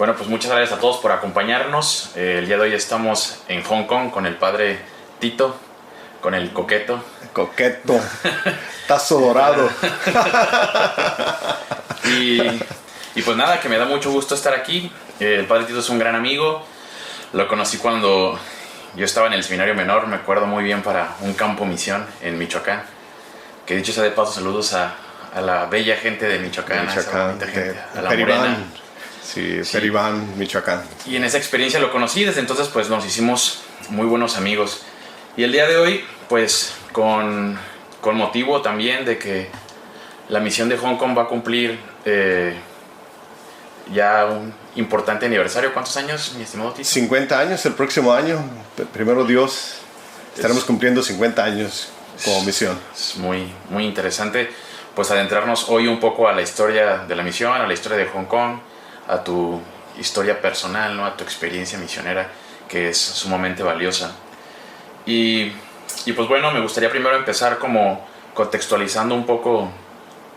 Bueno, pues muchas gracias a todos por acompañarnos. El día de hoy estamos en Hong Kong con el padre Tito, con el coqueto. Coqueto, tazo dorado. y pues nada, que me da mucho gusto estar aquí. El padre Tito es un gran amigo. Lo conocí cuando yo estaba en el seminario menor, me acuerdo muy bien, para un campo misión en Michoacán. Que dicho sea de paso, saludos a la bella gente de Michoacán, a la Morena. Sí, Peribán, Michoacán. Y en esa experiencia lo conocí, desde entonces pues nos hicimos muy buenos amigos. Y el día de hoy, pues con motivo también de que la misión de Hong Kong va a cumplir ya un importante aniversario. ¿Cuántos años, mi estimado Tito? 50 años el próximo año. Primero Dios, estaremos cumpliendo 50 años como misión. Es muy, muy interesante pues adentrarnos hoy un poco a la historia de la misión, a la historia de Hong Kong, a tu historia personal, ¿no? A tu experiencia misionera, que es sumamente valiosa. Y pues bueno, me gustaría primero empezar como contextualizando un poco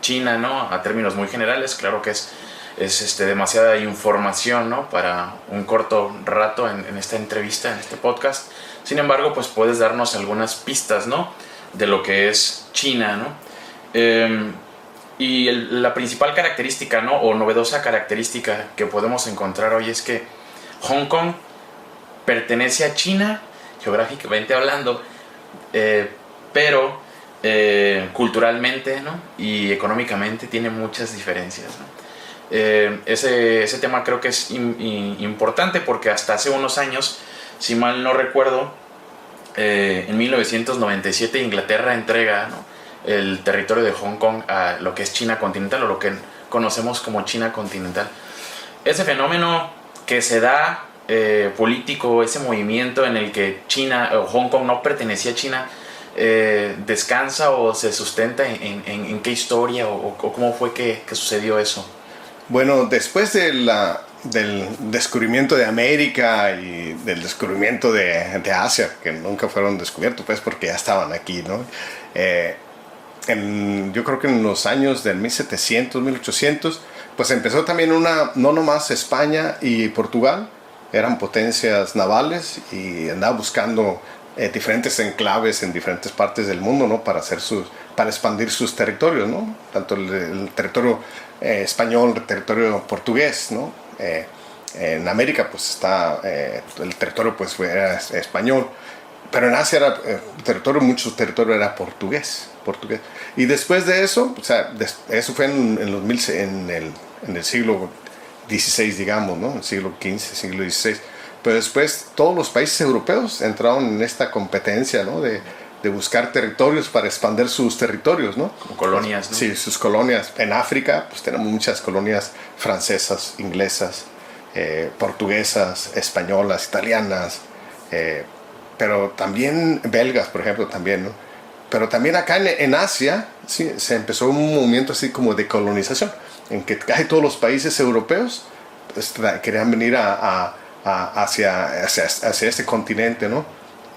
China, ¿no? A términos muy generales. Claro que es demasiada información, ¿no? Para un corto rato en esta entrevista, en este podcast. Sin embargo, pues puedes darnos algunas pistas, ¿no? De lo que es China, ¿no? Y la principal característica, ¿no? O novedosa característica que podemos encontrar hoy es que Hong Kong pertenece a China, geográficamente hablando, pero culturalmente, ¿no? Y económicamente tiene muchas diferencias, ¿no? Ese tema creo que es importante porque hasta hace unos años, si mal no recuerdo, en 1997 Inglaterra entrega, ¿no?, el territorio de Hong Kong a lo que es China continental, o lo que conocemos como China continental. Ese fenómeno que se da político, ese movimiento en el que China o Hong Kong no pertenecía a China, descansa o se sustenta en qué historia o cómo fue que sucedió eso. Bueno, después del descubrimiento de América y del descubrimiento de Asia, que nunca fueron descubiertos, pues porque ya estaban aquí, ¿no? Yo creo que en los años del 1700, 1800, pues empezó también no nomás España y Portugal, eran potencias navales y andaban buscando diferentes enclaves en diferentes partes del mundo, ¿no? Para expandir sus territorios, ¿no? Tanto el territorio español, el territorio portugués, ¿no? En América pues está el territorio pues era español, pero en Asia mucho territorio era portugués. Y después de eso, o sea, eso fue en el siglo XVI, digamos, ¿no? El siglo XV, siglo XVI. Pero después todos los países europeos entraron en esta competencia, ¿no? De buscar territorios para expandir sus territorios, ¿no? Como colonias, ¿no? Sí, sus colonias. En África pues tenemos muchas colonias francesas, inglesas, portuguesas, españolas, italianas, pero también belgas, por ejemplo, también, ¿no? Pero también acá en Asia, sí, se empezó un movimiento así como de colonización, en que casi todos los países europeos pues, querían venir hacia este continente, ¿no?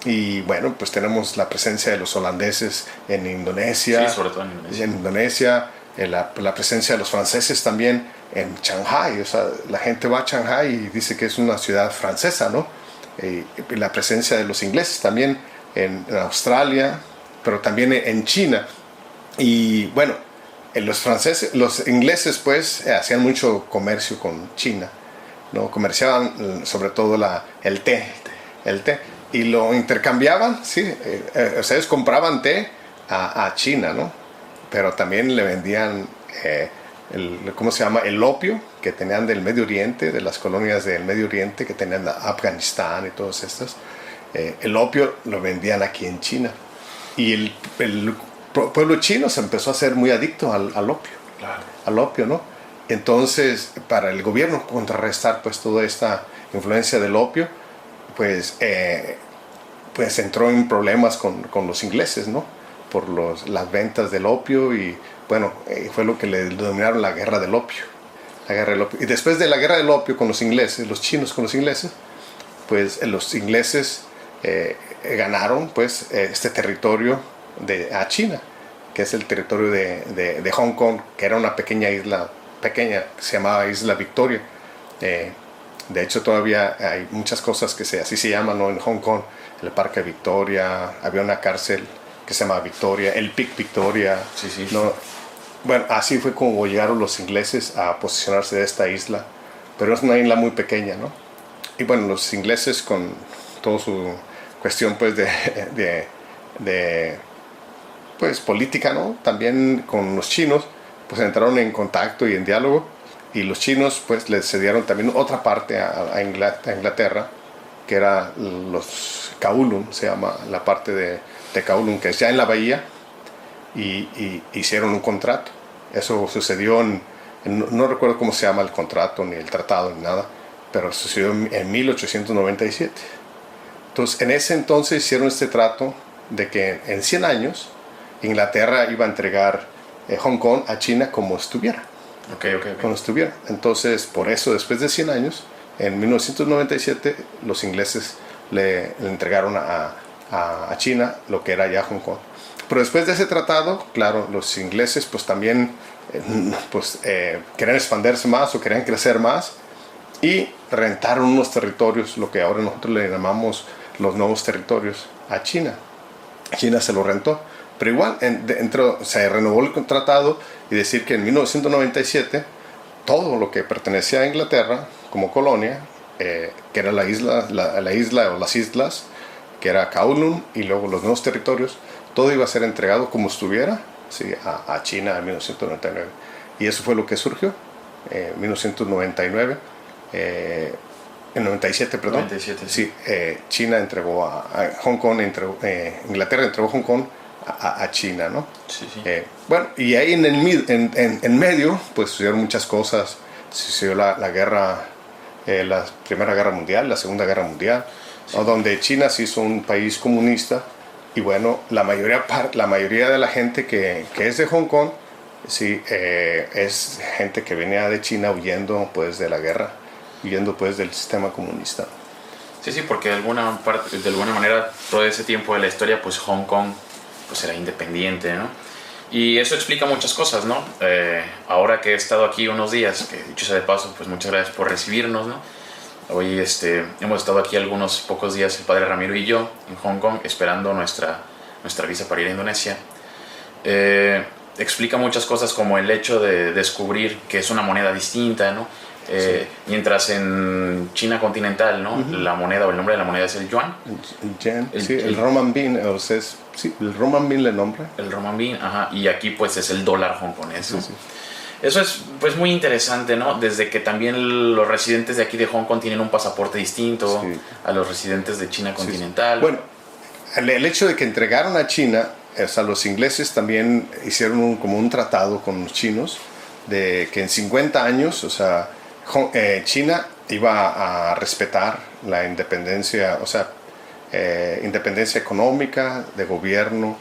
Y bueno, pues tenemos la presencia de los holandeses en Indonesia. Sí, sobre todo en Indonesia. La presencia de los franceses también en Shanghái. O sea, la gente va a Shanghái y dice que es una ciudad francesa, ¿no? Y la presencia de los ingleses también en Australia, pero también en China. Y bueno, los ingleses pues hacían mucho comercio con China, ¿no? Comerciaban sobre todo el té, y lo intercambiaban, sí. O sea, ellos compraban té a China, ¿no? Pero también le vendían ¿cómo se llama? El opio que tenían del Medio Oriente, de las colonias del Medio Oriente que tenían de Afganistán y todos estos. El opio lo vendían aquí en China. Y el pueblo chino se empezó a ser muy adicto al opio. Claro. Al opio, ¿no? Entonces, para el gobierno contrarrestar pues toda esta influencia del opio, pues entró en problemas con los ingleses, ¿no? Por las ventas del opio y bueno, fue lo que le denominaron la guerra del opio. La guerra del opio. Y después de la guerra del opio con los ingleses, los chinos con los ingleses, pues los ingleses ganaron pues este territorio a China, que es el territorio de Hong Kong, que era una pequeña isla, que se llamaba Isla Victoria. De hecho, todavía hay muchas cosas que así se llaman, ¿no? En Hong Kong, el Parque Victoria, había una cárcel que se llama Victoria, el Pic Victoria. Sí, sí. ¿No? Bueno, así fue como llegaron los ingleses a posicionarse de esta isla, pero es una isla muy pequeña, ¿no? Y bueno, los ingleses con toda su cuestión pues de pues política, ¿no? También con los chinos, pues entraron en contacto y en diálogo, y los chinos pues les cedieron también otra parte a Inglaterra, que era los Kowloon, se llama la parte de Kowloon, que es ya en la bahía, y hicieron un contrato. Eso sucedió no recuerdo cómo se llama el contrato, ni el tratado, ni nada, pero sucedió en 1897. Entonces, en ese entonces hicieron este trato de que en 100 años Inglaterra iba a entregar Hong Kong a China como estuviera. Okay. Como estuviera. Entonces, por eso, después de 100 años, en 1997, los ingleses le entregaron a China lo que era ya Hong Kong. Pero después de ese tratado, claro, los ingleses pues también querían expandirse más o querían crecer más, y rentaron unos territorios, lo que ahora nosotros le llamamos los nuevos territorios, a China. China se lo rentó, pero igual se renovó el tratado, y decir que en 1997 todo lo que pertenecía a Inglaterra como colonia, que era la isla o las islas, que era Kowloon, y luego los nuevos territorios, todo iba a ser entregado como estuviera, ¿sí? a China en 1999. Y eso fue lo que surgió en 1999. En 97, perdón. 97, sí. China entregó a Hong Kong, Inglaterra entregó Hong Kong a China, ¿no? Sí. Bueno, y ahí en medio, pues sucedieron muchas cosas. Sucedió la guerra, la Primera Guerra Mundial, la Segunda Guerra Mundial, sí. Donde China se hizo un país comunista, y bueno, la mayoría de la gente que es de Hong Kong, sí, es gente que venía de China huyendo pues de la guerra, huyendo pues del sistema comunista. Sí, porque de alguna manera todo ese tiempo de la historia pues Hong Kong pues era independiente, ¿no? Y eso explica muchas cosas, ¿no? Ahora que he estado aquí unos días, que dicho sea de paso, pues muchas gracias por recibirnos, ¿no? Hoy hemos estado aquí algunos pocos días, el padre Ramiro y yo, en Hong Kong, esperando nuestra visa para ir a Indonesia. Explica muchas cosas, como el hecho de descubrir que es una moneda distinta, ¿no? Sí. Mientras en China continental, ¿no? Uh-huh. La moneda o el nombre de la moneda es el yuan. El renminbi, el renminbi le nombra. El renminbi, ajá, y aquí pues es el dólar hongkonés, ¿no? Sí. Eso es pues muy interesante, ¿no? Desde que también los residentes de aquí de Hong Kong tienen un pasaporte distinto, sí, a los residentes de China continental. Sí. Bueno, el hecho de que entregaron a China, o sea, los ingleses también hicieron como un tratado con los chinos, de que en 50 años, o sea, China iba a respetar la independencia, o sea, independencia económica, de gobierno,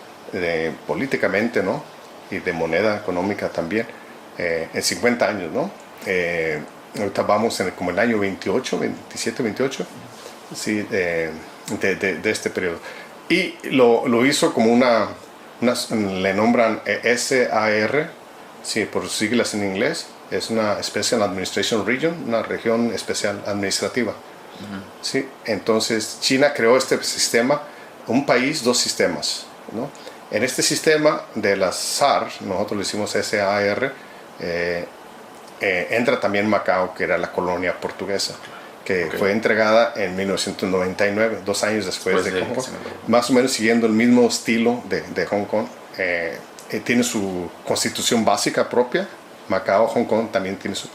políticamente, ¿no? Y de moneda económica también, en 50 años, ¿no? Ahorita vamos como el año 27, 28, sí, de este periodo. Y lo hizo como le nombran SAR, sí, por sus siglas en inglés. Es una Special Administration Region, una región especial administrativa. Uh-huh. ¿Sí? Entonces China creó este sistema, un país, dos sistemas, ¿no? En este sistema de las SAR, nosotros le hicimos SAR, entra también Macao, que era la colonia portuguesa, que fue entregada en 1999, 2 años después de Hong Kong, más o menos siguiendo el mismo estilo de Hong Kong. Tiene su constitución básica propia. Macao, Hong Kong también tiene su...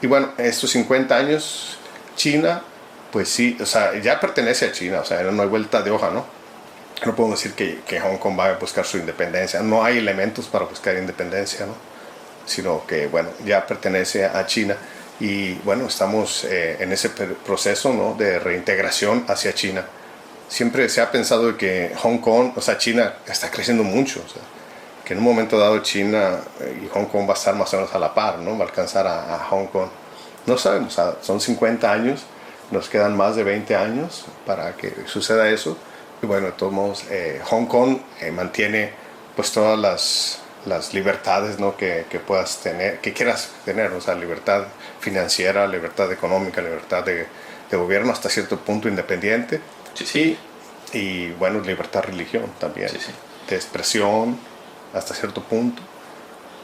Y bueno, estos 50 años, China, pues sí, o sea, ya pertenece a China, o sea, no hay vuelta de hoja, ¿no? No podemos decir que Hong Kong va a buscar su independencia, no hay elementos para buscar independencia, ¿no? Sino que, bueno, ya pertenece a China, y bueno, estamos en ese proceso, ¿no? De reintegración hacia China. Siempre se ha pensado que Hong Kong, o sea, China está creciendo mucho, o sea, que en un momento dado China y Hong Kong va a estar más o menos a la par, ¿no? Va a alcanzar a Hong Kong. No sabemos, o sea, son 50 años, nos quedan más de 20 años para que suceda eso. Y bueno, de todos modos, Hong Kong mantiene pues todas las libertades, ¿no? que puedas tener, que quieras tener, o sea, libertad financiera, libertad económica, libertad de gobierno hasta cierto punto independiente. Sí, sí. Y bueno, libertad de religión también, Sí, sí. de expresión hasta cierto punto.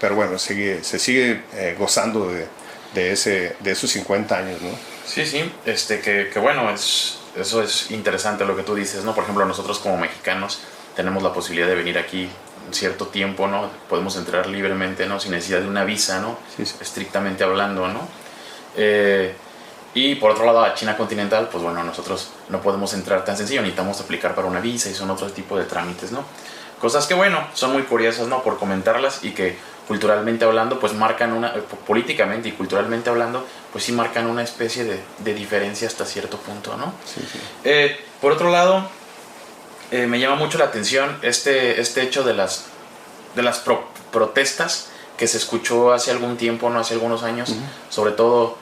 Pero bueno, se sigue gozando de esos 50 años, ¿no? Sí, sí, que bueno, eso es interesante lo que tú dices, ¿no? Por ejemplo, nosotros como mexicanos tenemos la posibilidad de venir aquí un cierto tiempo, ¿no? Podemos entrar libremente, ¿no? Sin necesidad de una visa, ¿no? Sí, sí. Estrictamente hablando, ¿no? Y por otro lado, a China continental, pues bueno, nosotros no podemos entrar tan sencillo, necesitamos aplicar para una visa y son otro tipo de trámites, ¿no? Cosas que, bueno, son muy curiosas, ¿no? Por comentarlas y que culturalmente hablando, pues marcan políticamente y culturalmente hablando, pues sí marcan una especie de diferencia hasta cierto punto, ¿no? Sí, sí. Por otro lado, me llama mucho la atención este hecho de las protestas que se escuchó hace algún tiempo, no hace algunos años, sobre todo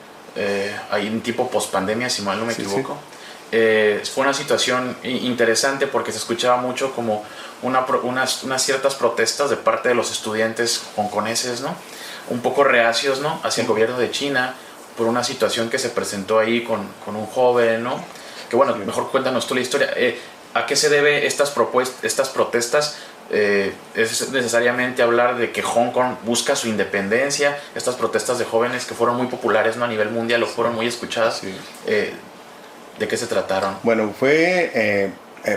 ahí en tipo post-pandemia, si mal no me equivoco. Fue una situación interesante porque se escuchaba mucho como unas ciertas protestas de parte de los estudiantes hongkoneses, ¿no? Un poco reacios, ¿no? Hacia el gobierno de China por una situación que se presentó ahí con un joven, ¿no? Que bueno, mejor cuéntanos tú la historia. ¿A qué se debe estas protestas? ¿Es necesariamente hablar de que Hong Kong busca su independencia? Estas protestas de jóvenes que fueron muy populares, ¿no? A nivel mundial, o fueron muy escuchadas. Sí. ¿De qué se trataron? Bueno, fue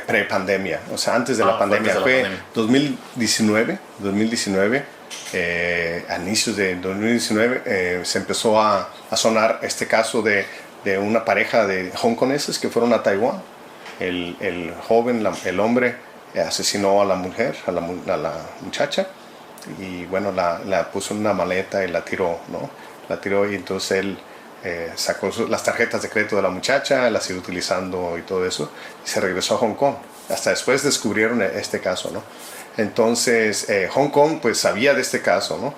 pre-pandemia, o sea, antes de la pandemia. Fue 2019, a inicios de 2019 se empezó a sonar este caso de una pareja de hongkoneses que fueron a Taiwán. El joven, el hombre, asesinó a la mujer, a la muchacha, y bueno, la puso en una maleta y la tiró, ¿no? La tiró y entonces él sacó las tarjetas de crédito de la muchacha, las iba utilizando y todo eso, y se regresó a Hong Kong. Hasta después descubrieron este caso, ¿no? Entonces Hong Kong pues sabía de este caso, ¿no?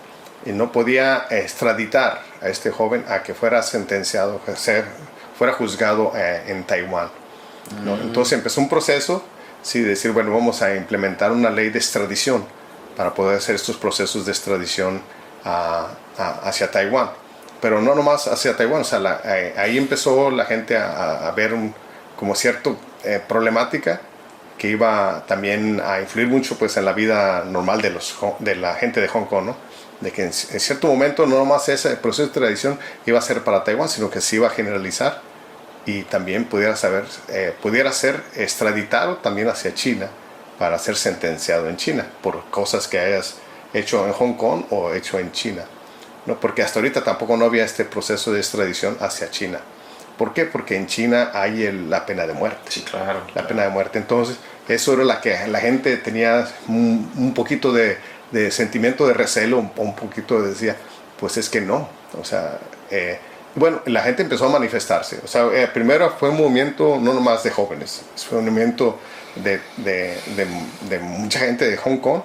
Y no podía extraditar a este joven a que fuera sentenciado, fuera juzgado en Taiwán, ¿no? Entonces empezó un proceso, sí, de decir, bueno, vamos a implementar una ley de extradición para poder hacer estos procesos de extradición hacia Taiwán. Pero no nomás hacia Taiwán, o sea, ahí empezó la gente a ver como cierta problemática que iba también a influir mucho pues en la vida normal de la gente de Hong Kong, ¿no? De que en cierto momento no nomás ese proceso de extradición iba a ser para Taiwán, sino que se iba a generalizar y también pudiera ser extraditado también hacia China para ser sentenciado en China por cosas que hayas hecho en Hong Kong o hecho en China, ¿no? Porque hasta ahorita tampoco no había este proceso de extradición hacia China. ¿Por qué? Porque en China hay la pena de muerte. Sí, claro. La pena de muerte. Entonces, eso era la que la gente tenía un poquito de sentimiento de recelo, un poquito decía, pues es que no. O sea, bueno, la gente empezó a manifestarse. O sea, primero fue un movimiento no nomás de jóvenes, fue un movimiento de mucha gente de Hong Kong.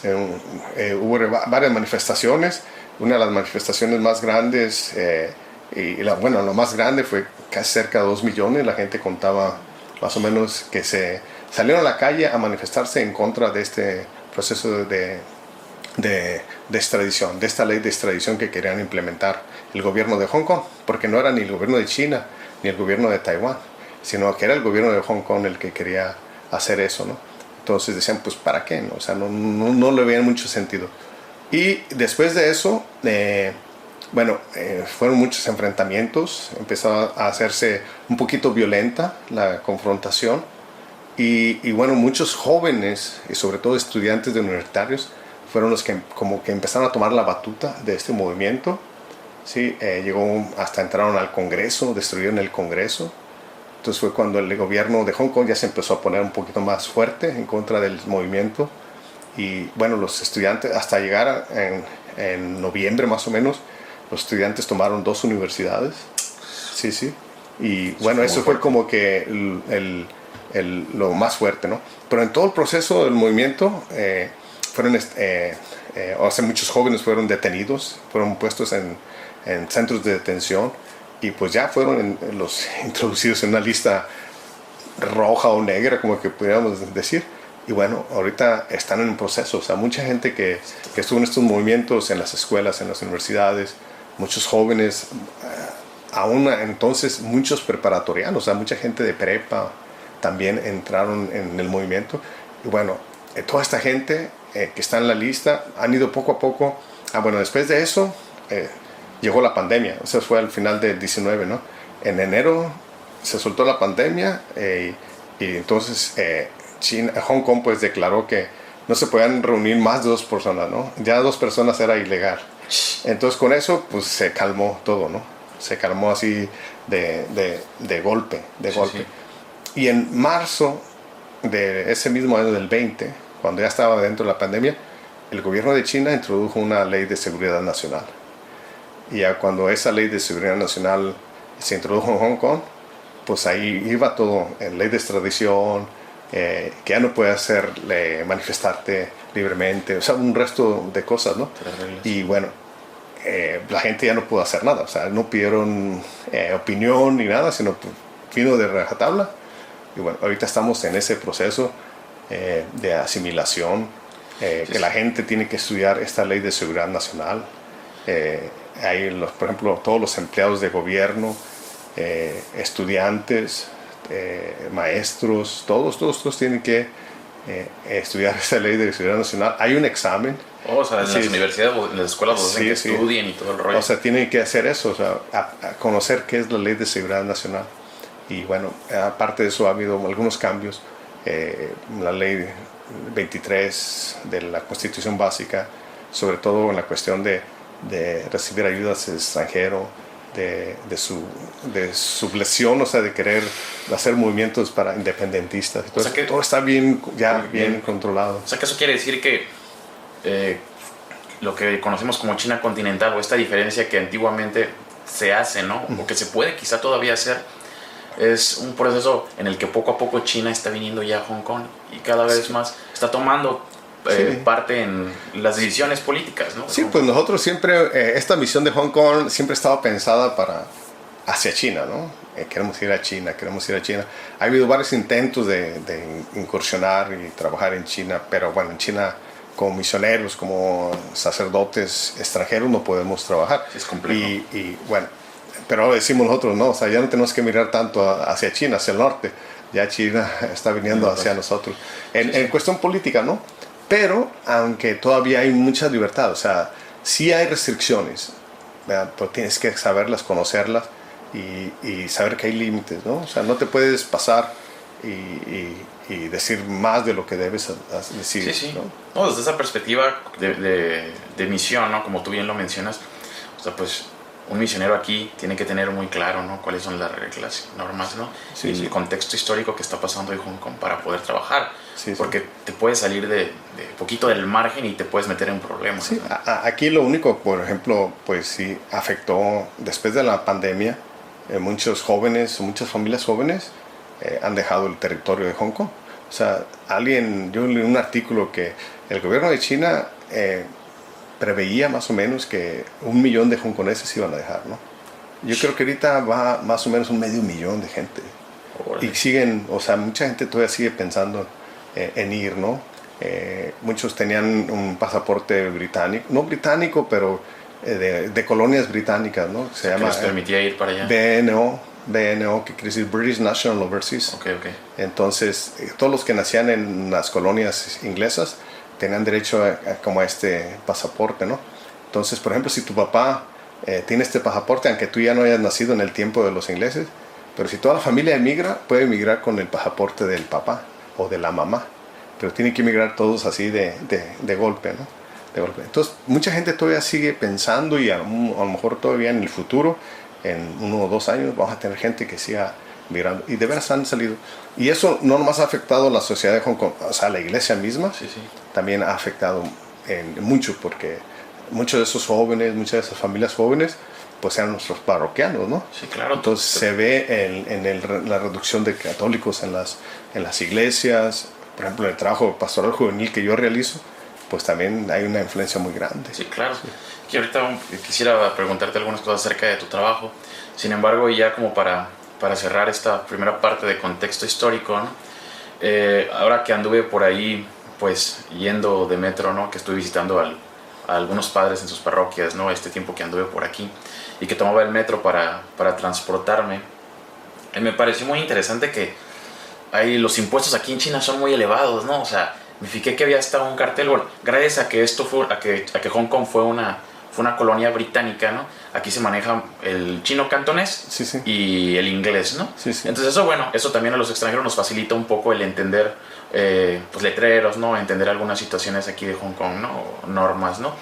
Hubo varias manifestaciones. Una de las manifestaciones más grandes, lo más grande fue casi cerca de 2 millones. La gente contaba más o menos que se salieron a la calle a manifestarse en contra de este proceso de extradición, de esta ley de extradición que querían implementar el gobierno de Hong Kong, porque no era ni el gobierno de China ni el gobierno de Taiwán, sino que era el gobierno de Hong Kong el que quería hacer eso, ¿no? Entonces decían, pues ¿para qué? ¿No? O sea, no le veían mucho sentido. Y después de eso, fueron muchos enfrentamientos, empezó a hacerse un poquito violenta la confrontación y bueno, muchos jóvenes y sobre todo estudiantes de universitarios fueron los que como que empezaron a tomar la batuta de este movimiento, ¿sí? Llegó hasta entraron al Congreso, destruyeron el Congreso. Entonces fue cuando el gobierno de Hong Kong ya se empezó a poner un poquito más fuerte en contra del movimiento. Y bueno, los estudiantes, hasta llegar en noviembre más o menos, los estudiantes tomaron 2 universidades. Sí, sí. Y bueno, eso fue como que lo más fuerte, ¿no? Pero en todo el proceso del movimiento, muchos jóvenes fueron detenidos, fueron puestos en centros de detención y pues ya fueron introducidos en una lista roja o negra, como que pudiéramos decir. Y bueno, ahorita están en un proceso, o sea, mucha gente que estuvo en estos movimientos, en las escuelas, en las universidades, muchos jóvenes, aún entonces muchos preparatorianos, o sea, mucha gente de prepa también entraron en el movimiento. Y bueno, toda esta gente que está en la lista han ido poco a poco. Bueno, después de eso llegó la pandemia, eso fue al final del 19, ¿no? En enero se soltó la pandemia y entonces Hong Kong pues declaró que no se podían reunir más de 2 personas, ¿no? Ya 2 personas era ilegal. Entonces con eso pues se calmó todo, ¿no? Se calmó así de golpe, golpe. Sí. Y en marzo de ese mismo año del 20, cuando ya estaba dentro de la pandemia, el gobierno de China introdujo una ley de seguridad nacional. Y ya cuando esa ley de seguridad nacional se introdujo en Hong Kong, pues ahí iba todo, en ley de extradición, que ya no puede manifestarte libremente, o sea, un resto de cosas, ¿no? Y bueno, la gente ya no pudo hacer nada, o sea, no pidieron opinión ni nada, sino vino de rajatabla. Y bueno, ahorita estamos en ese proceso de asimilación, que la gente tiene que estudiar esta ley de seguridad nacional. Hay por ejemplo, todos los empleados de gobierno, estudiantes, maestros, todos tienen que estudiar esta ley de seguridad nacional. Hay un examen. O sea, en las universidades, en las escuelas que estudien y todo el rollo. O sea, tienen que hacer eso, o sea, a conocer qué es la ley de seguridad nacional. Y bueno, aparte de eso ha habido algunos cambios. La ley 23 de la Constitución Básica, sobre todo en la cuestión de recibir ayudas del extranjero, de sublevación, o sea, de querer hacer movimientos para independentistas. Entonces, o sea que todo está bien controlado. O sea, que eso quiere decir que lo que conocemos como China continental, o esta diferencia que antiguamente se hace, ¿no? O que se puede quizá todavía hacer, es un proceso en el que poco a poco China está viniendo ya a Hong Kong y cada vez más está tomando parte en las decisiones políticas, ¿no? Sí, pues nosotros siempre, esta misión de Hong Kong siempre estaba pensada hacia China, ¿no? Queremos ir a China. Ha habido varios intentos de incursionar y trabajar en China, pero bueno, en China como misioneros, como sacerdotes extranjeros no podemos trabajar. Es complejo. Y bueno, pero decimos nosotros, no, o sea, ya no tenemos que mirar tanto hacia China, hacia el norte. Ya China está viniendo hacia nosotros. En cuestión política, ¿no? Pero, aunque todavía hay mucha libertad, o sea, sí hay restricciones, ¿verdad? Pues tienes que saberlas, conocerlas y saber que hay límites, ¿no? O sea, no te puedes pasar y decir más de lo que debes decir. Sí. ¿No? Desde esa perspectiva de misión, ¿no? Como tú bien lo mencionas, o sea, pues un misionero aquí tiene que tener muy claro, ¿no? Cuáles son las reglas, normas, ¿no? Y el contexto histórico que está pasando en Hong Kong para poder trabajar. Porque te puedes salir de poquito del margen y te puedes meter en problemas. Sí, ¿no? Aquí lo único, por ejemplo, pues sí afectó después de la pandemia, muchos jóvenes, muchas familias jóvenes han dejado el territorio de Hong Kong. O sea, yo leí un artículo que el gobierno de China preveía más o menos que 1 millón de hongkoneses iban a dejar, ¿no? Yo creo que ahorita va más o menos 500,000 de gente. Y siguen, o sea, mucha gente todavía sigue pensando en ir, ¿no? Muchos tenían un pasaporte británico, no británico, pero de colonias británicas, ¿no? Se llama, les permitía ir para allá. BNO, que quiere decir British National Overseas. Okay. Entonces, todos los que nacían en las colonias inglesas tenían derecho a este pasaporte, ¿no? Entonces, por ejemplo, si tu papá tiene este pasaporte, aunque tú ya no hayas nacido en el tiempo de los ingleses, pero si toda la familia emigra, puede emigrar con el pasaporte del papá o de la mamá, pero tienen que emigrar todos así de golpe, ¿no? De golpe. Entonces, mucha gente todavía sigue pensando y a lo mejor todavía en el futuro, en 1 o 2 años, vamos a tener gente que siga migrando. Y de veras han salido. Y eso no nomás ha afectado a la sociedad de Hong Kong, o sea, la iglesia misma, también ha afectado mucho, porque muchos de esos jóvenes, muchas de esas familias jóvenes, pues eran nuestros parroquianos, ¿no? Sí, claro. Entonces se ve en la reducción de católicos en las iglesias. Por ejemplo, en el trabajo pastoral juvenil que yo realizo, pues también hay una influencia muy grande. Sí, claro. Y ahorita quisiera preguntarte algunas cosas acerca de tu trabajo. Sin embargo, ya como para cerrar esta primera parte de contexto histórico, ¿no? Ahora que anduve por ahí, pues yendo de metro, ¿no? Que estuve visitando al a algunos padres en sus parroquias, ¿no? Este tiempo que anduve por aquí y que tomaba el metro para transportarme. Me pareció muy interesante que los impuestos aquí en China son muy elevados, ¿no? O sea, me fijé que había hasta un cartel, bueno, gracias a que a que Hong Kong fue una colonia británica, ¿no? Aquí se maneja el chino cantonés Sí, sí. y el inglés, ¿no? Sí, sí. Entonces eso, bueno, eso también a los extranjeros nos facilita un poco el entender, pues letreros, ¿no? Entender algunas situaciones aquí de Hong Kong, ¿no? O normas, ¿no?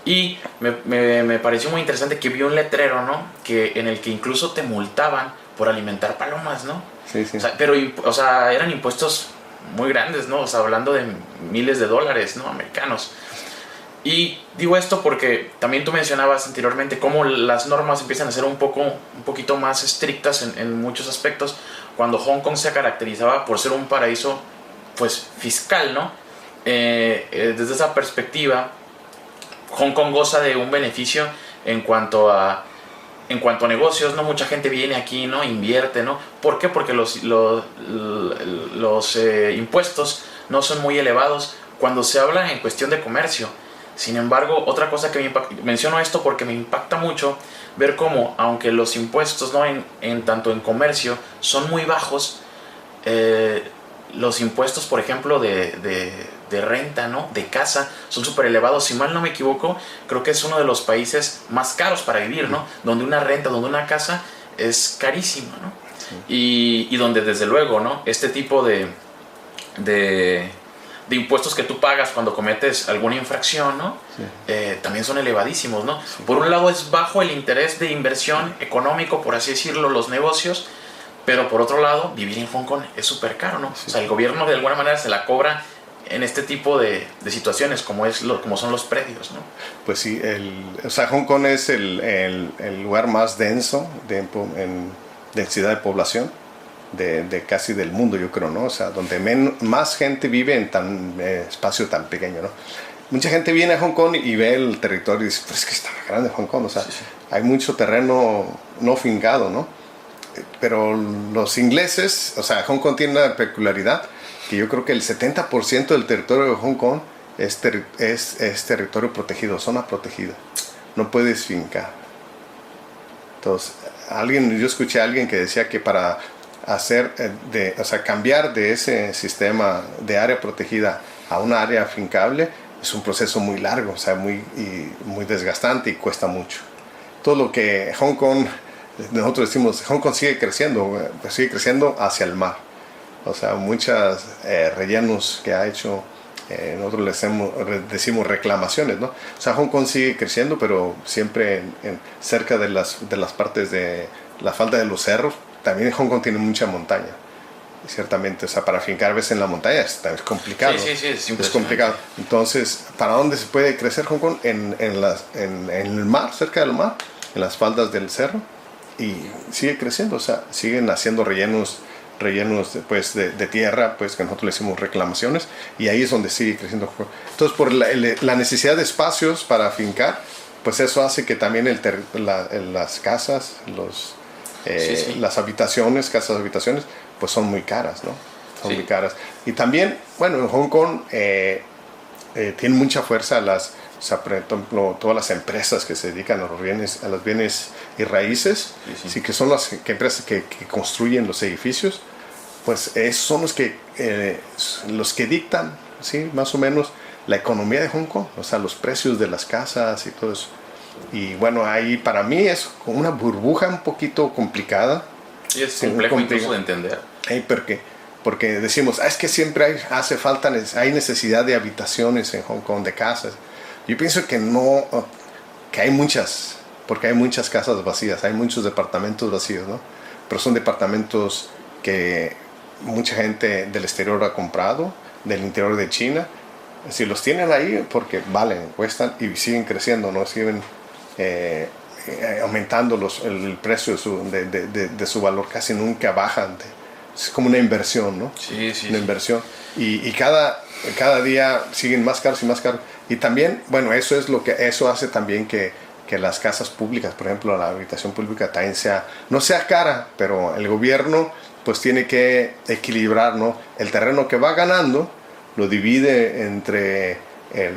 Y me pareció muy interesante que vi un letrero, ¿no? En el que incluso te multaban por alimentar palomas, ¿no? Sí, sí. O sea, pero, o sea, eran impuestos muy grandes, ¿no? O sea, hablando de miles de dólares, ¿no? Americanos. Y digo esto porque también tú mencionabas anteriormente cómo las normas empiezan a ser un poquito más estrictas en muchos aspectos, cuando Hong Kong se caracterizaba por ser un paraíso, pues, fiscal, ¿no? Desde esa perspectiva, Hong Kong goza de un beneficio en cuanto a negocios, ¿no? Mucha gente viene aquí, ¿no? Invierte, ¿no? ¿Por qué? Porque los impuestos no son muy elevados cuando se habla en cuestión de comercio. Sin embargo, otra cosa que menciono esto porque me impacta mucho ver cómo, aunque los impuestos, ¿no? Tanto en comercio son muy bajos, los impuestos, por ejemplo, de renta, ¿no? De casa, son súper elevados. Si mal no me equivoco, creo que es uno de los países más caros para vivir, ¿no? Donde una renta, donde una casa es carísima, ¿no? Y donde desde luego, ¿no? Este tipo de impuestos que tú pagas cuando cometes alguna infracción, ¿no? Sí. También son elevadísimos, ¿no? Sí. Por un lado es bajo el interés de inversión económico, por así decirlo, los negocios, pero por otro lado, vivir en Hong Kong es súper caro, ¿no? Sí. O sea, el gobierno de alguna manera se la cobra en este tipo de situaciones, como son los predios, ¿no? Pues sí, o sea, Hong Kong es el lugar más denso en densidad de población de casi del mundo, yo creo, ¿no? O sea, donde más gente vive en tan espacio tan pequeño, ¿no? Mucha gente viene a Hong Kong y ve el territorio y dice, pues es que está grande Hong Kong, o sea, Sí, sí. hay mucho terreno no fincado, ¿no? Pero los ingleses, o sea, Hong Kong tiene una peculiaridad que yo creo que el 70% del territorio de Hong Kong es territorio protegido, zona protegida. No puedes fincar. Entonces, yo escuché a alguien que decía que para cambiar de ese sistema de área protegida a una área fincable es un proceso muy largo, o sea, muy desgastante y cuesta mucho. Todo lo que Hong Kong, nosotros decimos, Hong Kong sigue creciendo hacia el mar. O sea, muchos rellenos que ha hecho, nosotros decimos reclamaciones, ¿no? O sea, Hong Kong sigue creciendo, pero siempre cerca de las partes de la falda de los cerros. También Hong Kong tiene mucha montaña, ciertamente. O sea, para fincar veces en la montaña es complicado. Sí, es complicado. Entonces, ¿para dónde se puede crecer Hong Kong? En el mar, cerca del mar, en las faldas del cerro. Y sigue creciendo, o sea, siguen haciendo rellenos pues, de tierra, pues que nosotros le decimos reclamaciones, y ahí es donde sigue creciendo. Entonces, por la necesidad de espacios para fincar, pues eso hace que también las casas, las habitaciones, pues son muy caras, ¿no? Son muy caras. Y también, bueno, en Hong Kong tienen mucha fuerza o sea, por ejemplo, todas las empresas que se dedican a los bienes y raíces, sí, que son las empresas que construyen los edificios, pues esos son los que dictan, ¿sí? Más o menos la economía de Hong Kong, o sea, los precios de las casas y todo eso. Y bueno, ahí para mí es como una burbuja un poquito complicada. Y es complejo incluso de entender. Porque decimos, es que siempre hay necesidad de habitaciones en Hong Kong, de casas. Yo pienso que no, que hay muchas, porque hay muchas casas vacías, hay muchos departamentos vacíos, ¿no? Pero son departamentos que mucha gente del exterior ha comprado, del interior de China. Si los tienen ahí, porque valen, cuestan y siguen creciendo, ¿no? Siguen aumentando el precio de su valor, casi nunca bajan. Es como una inversión, ¿no? Sí. Inversión. Y cada día siguen más caros y más caros. Y también, bueno, eso hace también que las casas públicas, por ejemplo, la habitación pública también no sea cara, pero el gobierno pues tiene que equilibrar, ¿no? El terreno que va ganando lo divide entre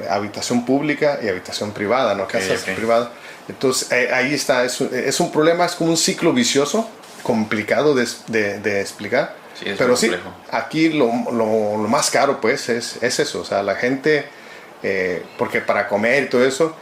habitación pública y habitación privada, ¿no? Casas privadas. Entonces ahí está, es un problema, es como un ciclo vicioso, complicado de explicar. Sí, pero sí, aquí lo más caro pues es eso, o sea, la gente, porque para comer y todo eso,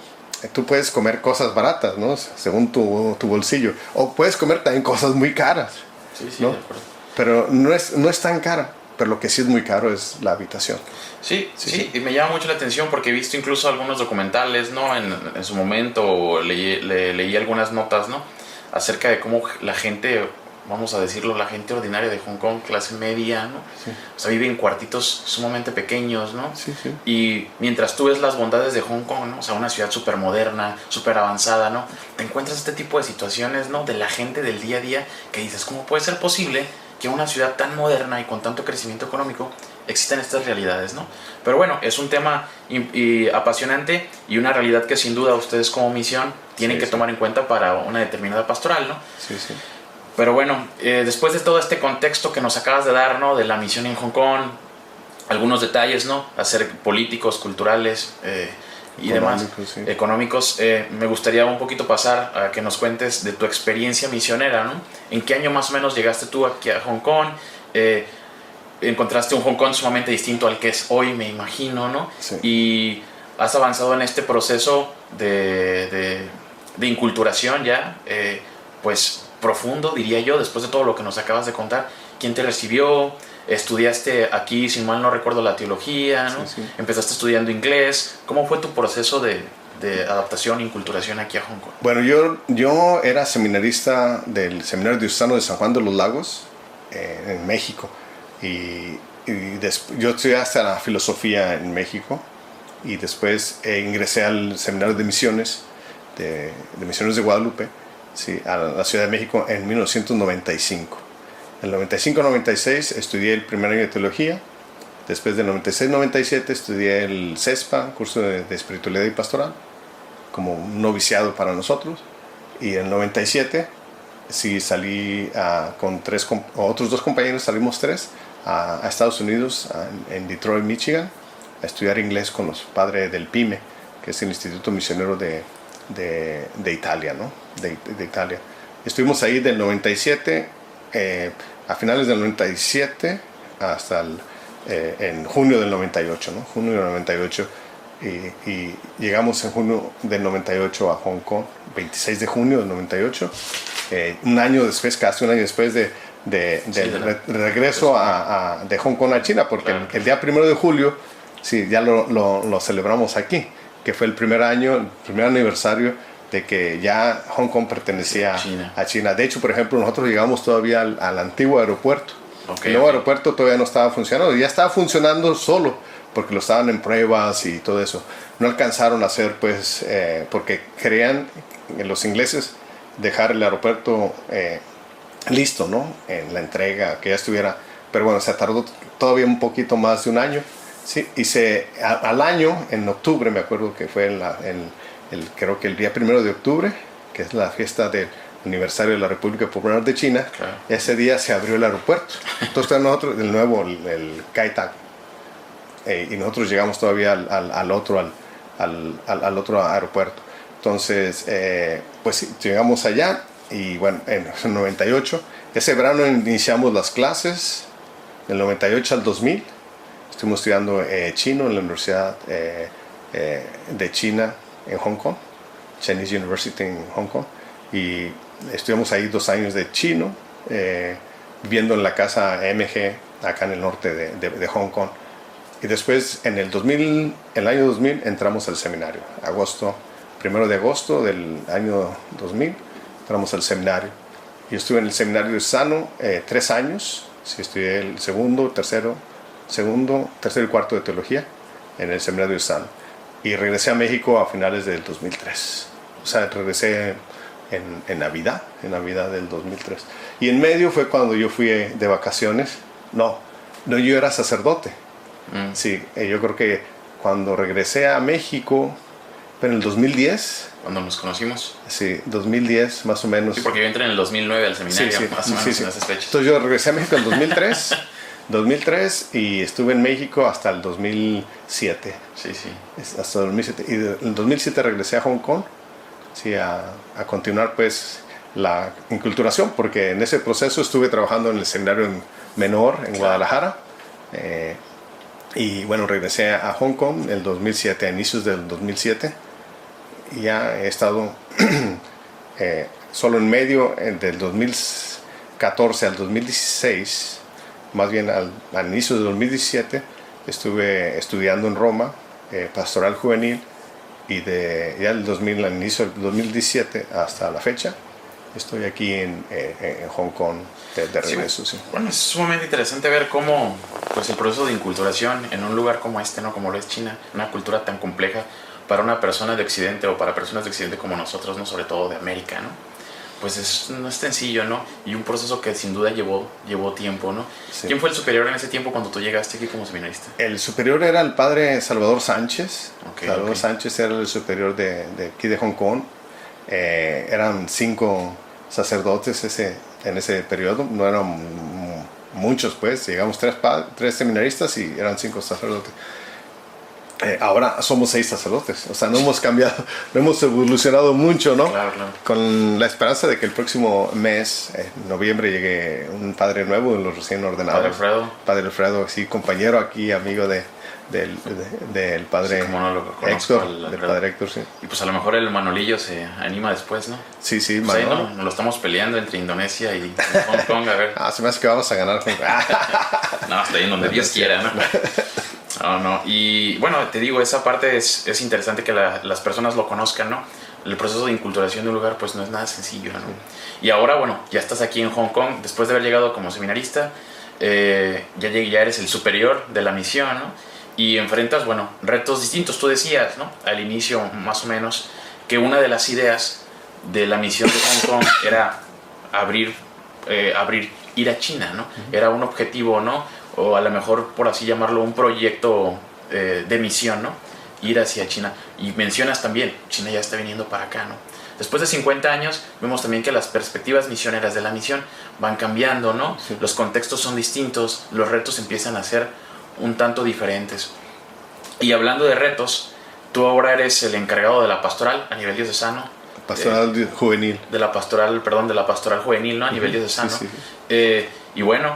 tú puedes comer cosas baratas, ¿no? Según tu bolsillo, o puedes comer también cosas muy caras, sí, ¿no? De acuerdo. Pero no es tan cara, pero lo que sí es muy caro es la habitación. Sí, y me llama mucho la atención porque he visto incluso algunos documentales, ¿no? En su momento leí algunas notas, ¿no? Acerca de cómo la gente, vamos a decirlo, la gente ordinaria de Hong Kong, clase media, ¿no? Sí. O sea, vive en cuartitos sumamente pequeños, ¿no? Sí. Y mientras tú ves las bondades de Hong Kong, ¿no? O sea, una ciudad súper moderna, súper avanzada, ¿no? Te encuentras este tipo de situaciones, ¿no? De la gente del día a día que dices, ¿cómo puede ser posible que una ciudad tan moderna y con tanto crecimiento económico existan estas realidades, ¿no? Pero bueno, es un tema apasionante y una realidad que sin duda ustedes como misión tienen que tomar en cuenta para una determinada pastoral, ¿no? Sí. Pero bueno, después de todo este contexto que nos acabas de dar, ¿no? De la misión en Hong Kong, algunos detalles, ¿no? Hacer políticos, culturales y demás, económicos, me gustaría un poquito pasar a que nos cuentes de tu experiencia misionera, ¿no? ¿En qué año más o menos llegaste tú aquí a Hong Kong? Encontraste un Hong Kong sumamente distinto al que es hoy, me imagino, ¿no? Sí. Y has avanzado en este proceso de inculturación ya, pues profundo, diría yo, después de todo lo que nos acabas de contar. ¿Quién te recibió? Estudiaste aquí, si mal no recuerdo, la teología, ¿no? Sí. Empezaste estudiando inglés. ¿Cómo fue tu proceso de adaptación e inculturación aquí a Hong Kong? Bueno, yo era seminarista del Seminario Diocesano de San Juan de los Lagos, en México. Y yo estudié hasta la filosofía en México y después ingresé al Seminario de Misiones, de Misiones de Guadalupe, sí, a la Ciudad de México en 1995. En el 95-96 estudié el primer año de teología. Después del 96-97 estudié el CESPA, curso de espiritualidad y pastoral, como un noviciado para nosotros. Y en el 97 sí salí con otros dos compañeros, salimos tres, a Estados Unidos, en Detroit, Michigan, a estudiar inglés con los padres del PIME, que es el Instituto Misionero de Italia, ¿no? De Italia. Estuvimos ahí del 97, a finales del 97 hasta en junio del 98, ¿no? Junio del 98, y llegamos en junio del 98 a Hong Kong, 26 de junio del 98, un año después, casi un año después del regreso de Hong Kong a China, porque claro, el día 1 de julio, sí, ya lo celebramos aquí, que fue el primer aniversario de que ya Hong Kong pertenecía a China. De hecho, por ejemplo, nosotros llegamos todavía al antiguo aeropuerto. El nuevo aeropuerto todavía no estaba funcionando, ya estaba funcionando solo, porque lo estaban en pruebas y todo eso. No alcanzaron a hacer, pues, porque querían los ingleses dejar el aeropuerto listo, ¿no? En la entrega, que ya estuviera. Pero bueno, se tardó todavía un poquito más de un año. Sí, y al año, en octubre, me acuerdo que fue creo que el día 1 de octubre, que es la fiesta del aniversario de la República Popular de China, claro, ese día se abrió el aeropuerto. Entonces nosotros, de nuevo, el Kai Tak, y nosotros llegamos todavía al otro aeropuerto. Entonces, pues sí, llegamos allá, y bueno, en el 98, ese verano iniciamos las clases, del 98 al 2000, estuvimos estudiando chino en la Universidad de China en Hong Kong, Chinese University en Hong Kong, y estuvimos ahí 2 años de chino, viviendo en la casa MG acá en el norte de Hong Kong. Y después en el año 2000 entramos al seminario, 1 de agosto del año 2000 entramos al seminario. Yo estuve en el seminario diocesano 3 años, sí, estudié el segundo, tercero y cuarto de teología en el seminario diocesano. Y regresé a México a finales del 2003. O sea, regresé en Navidad del 2003. Y en medio fue cuando yo fui de vacaciones. No, yo era sacerdote. Sí, yo creo que cuando regresé a México, pero en el 2010. Cuando nos conocimos. Sí, 2010 más o menos. Sí, porque yo entré en el 2009 al seminario, más o menos en esas fechas. Entonces yo regresé a México en el 2003. 2003 y estuve en México hasta el 2007. Sí, sí. Hasta el 2007. Y en el 2007 regresé a Hong Kong, sí, a continuar pues la inculturación, porque en ese proceso estuve trabajando en el seminario menor en Guadalajara. Y bueno, regresé a Hong Kong en el 2007, a inicios del 2007. Y ya he estado solo en medio del 2014 al 2016, más bien al inicio del 2017, estuve estudiando en Roma, pastoral juvenil, y ya al inicio del 2017 hasta la fecha, estoy aquí en Hong Kong de regreso. Sí. Bueno, es sumamente interesante ver cómo pues, el proceso de inculturación en un lugar como este, ¿no? Como lo es China, una cultura tan compleja para una persona de Occidente o para personas de Occidente como nosotros, ¿no? Sobre todo de América, ¿no? Pues no es sencillo, ¿no? Y un proceso que sin duda llevó tiempo, ¿no? Sí. ¿Quién fue el superior en ese tiempo cuando tú llegaste aquí como seminarista? El superior era el padre Salvador Sánchez. Salvador Sánchez era el superior de aquí de Hong Kong. Eran 5 sacerdotes en ese periodo. No eran muchos, pues. Llegamos 3 seminaristas y eran 5 sacerdotes. Ahora somos 6 sacerdotes, o sea, no hemos cambiado, no hemos evolucionado mucho, ¿no? Claro. Con la esperanza de que el próximo mes, en noviembre, llegue un padre nuevo en los recién ordenados. Padre Alfredo, sí, compañero aquí, amigo del padre sí, Héctor, del padre Héctor, sí. Y pues a lo mejor el Manolillo se anima después, ¿no? Sí, pues ahí, ¿no? Nos lo estamos peleando entre Indonesia y Hong Kong, a ver. Se me hace que vamos a ganar Hong Kong. No, está ahí en donde Dios quiera, ¿no? No. Y bueno, te digo, esa parte es interesante que las personas lo conozcan, ¿no? El proceso de inculturación de un lugar pues no es nada sencillo, ¿no? Y ahora, bueno, ya estás aquí en Hong Kong, después de haber llegado como seminarista, ya eres el superior de la misión, ¿no? Y enfrentas, bueno, retos distintos. Tú decías, ¿no? Al inicio, más o menos, que una de las ideas de la misión de Hong Kong era ir a China, ¿no? Era un objetivo, ¿no? O a lo mejor, por así llamarlo, un proyecto de misión, ¿no? Ir hacia China. Y mencionas también, China ya está viniendo para acá, ¿no? Después de 50 años, vemos también que las perspectivas misioneras de la misión van cambiando, ¿no? Sí. Los contextos son distintos, los retos empiezan a ser un tanto diferentes. Y hablando de retos, tú ahora eres el encargado de la pastoral a nivel diocesano. Pastoral juvenil. De la pastoral juvenil, ¿no? A nivel diocesano. Sí. Y bueno,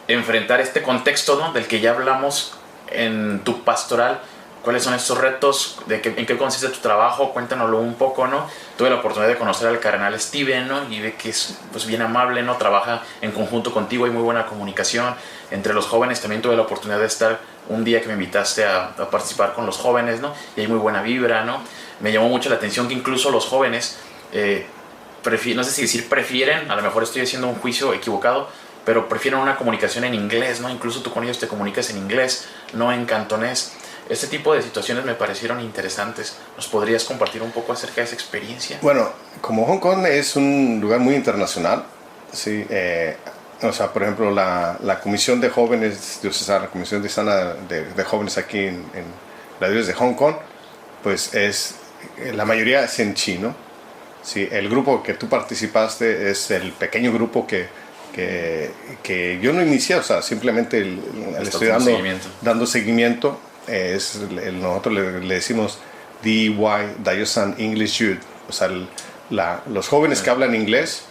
enfrentar este contexto, ¿no? Del que ya hablamos en tu pastoral. ¿Cuáles son estos retos? ¿En qué consiste tu trabajo? Cuéntanoslo un poco, ¿no? Tuve la oportunidad de conocer al cardenal Steven, ¿no? Y ve que es pues, bien amable, ¿no? Trabaja en conjunto contigo, hay muy buena comunicación. Entre los jóvenes también tuve la oportunidad de estar un día que me invitaste a participar con los jóvenes, ¿no? Y hay muy buena vibra, ¿no? Me llamó mucho la atención que incluso los jóvenes, no sé si decir prefieren, a lo mejor estoy haciendo un juicio equivocado, pero prefieren una comunicación en inglés, ¿no? Incluso tú con ellos te comunicas en inglés, no en cantonés. Este tipo de situaciones me parecieron interesantes. ¿Nos podrías compartir un poco acerca de esa experiencia? Bueno, como Hong Kong es un lugar muy internacional, sí, o sea, por ejemplo, la Comisión de Jóvenes Diocesana, la Comisión Diocesana de Jóvenes aquí en la diócesis de Hong Kong, pues la mayoría es en chino. Sí, el grupo que tú participaste es el pequeño grupo que yo no inicié, o sea, simplemente le estoy dando seguimiento. Nosotros le decimos DEY, Diocesan English Youth, o sea, los jóvenes que hablan inglés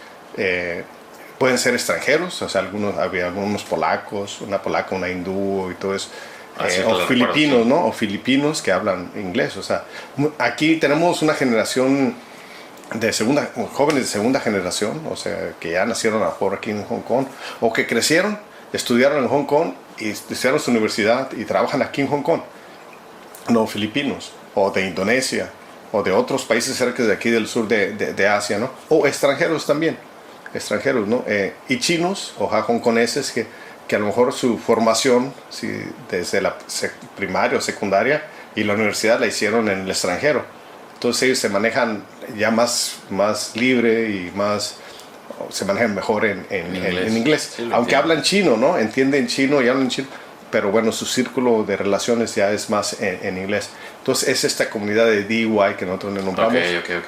pueden ser extranjeros, o sea, había algunos polacos, una polaca, una hindú y todo eso, o filipinos, ¿no? O filipinos que hablan inglés, o sea, aquí tenemos una generación jóvenes de segunda generación, o sea, que ya nacieron a lo mejor aquí en Hong Kong, o que crecieron, estudiaron en Hong Kong y estudiaron su universidad y trabajan aquí en Hong Kong, no filipinos, o de Indonesia, o de otros países cerca de aquí del sur de Asia, ¿no? O extranjeros también, ¿no? Y chinos o hongkoneses que a lo mejor su formación, sí, desde la primaria o secundaria y la universidad la hicieron en el extranjero. Entonces ellos se manejan ya más libre y se manejan mejor en inglés. Sí, aunque hablan chino, ¿no? Entienden chino y hablan chino, pero bueno, su círculo de relaciones ya es más en inglés. Entonces es esta comunidad de DEY que nosotros le nombramos,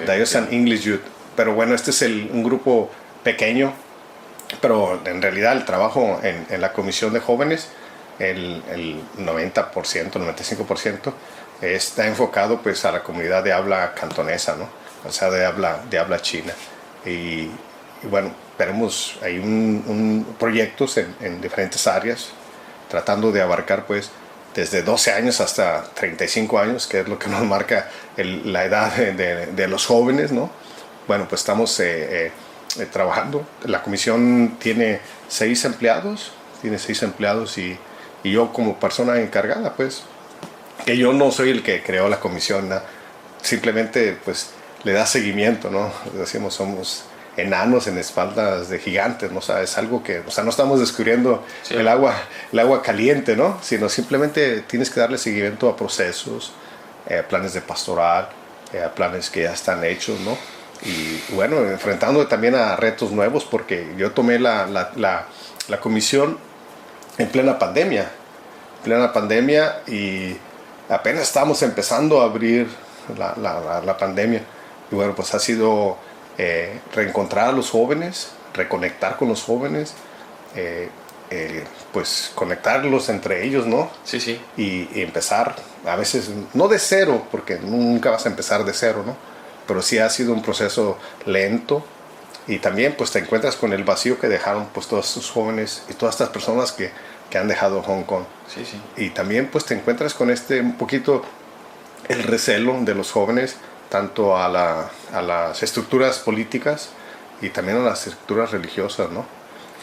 Diocesan English Youth. Pero bueno, este es un grupo pequeño, pero en realidad el trabajo en la comisión de jóvenes, el 90%, 95% está enfocado pues a la comunidad de habla cantonesa, ¿no? O sea, de habla china. Y bueno, tenemos ahí proyectos en diferentes áreas, tratando de abarcar pues desde 12 años hasta 35 años, que es lo que nos marca la edad de los jóvenes, ¿no? Bueno, pues estamos trabajando. La comisión tiene 6 empleados, y yo como persona encargada, pues, que yo no soy el que creó la comisión, ¿no? Simplemente pues le da seguimiento, ¿no? Decimos, somos enanos en espaldas de gigantes, ¿no? O sea, es algo que, o sea, no estamos descubriendo sí, el agua caliente, ¿no? Sino simplemente tienes que darle seguimiento a procesos, planes de pastoral, planes que ya están hechos, ¿no? Y bueno, enfrentando también a retos nuevos, porque yo tomé la comisión en plena pandemia, y apenas estamos empezando a abrir la pandemia. Y bueno, pues ha sido reencontrar a los jóvenes, reconectar con los jóvenes, pues conectarlos entre ellos, ¿no? Sí, sí. Y empezar, a veces, no de cero, porque nunca vas a empezar de cero, ¿no? Pero sí ha sido un proceso lento, y también pues te encuentras con el vacío que dejaron pues todos estos jóvenes y todas estas personas que han dejado Hong Kong. Sí, sí. Y también pues te encuentras con un poquito el recelo de los jóvenes, tanto a las estructuras políticas y también a las estructuras religiosas, ¿no?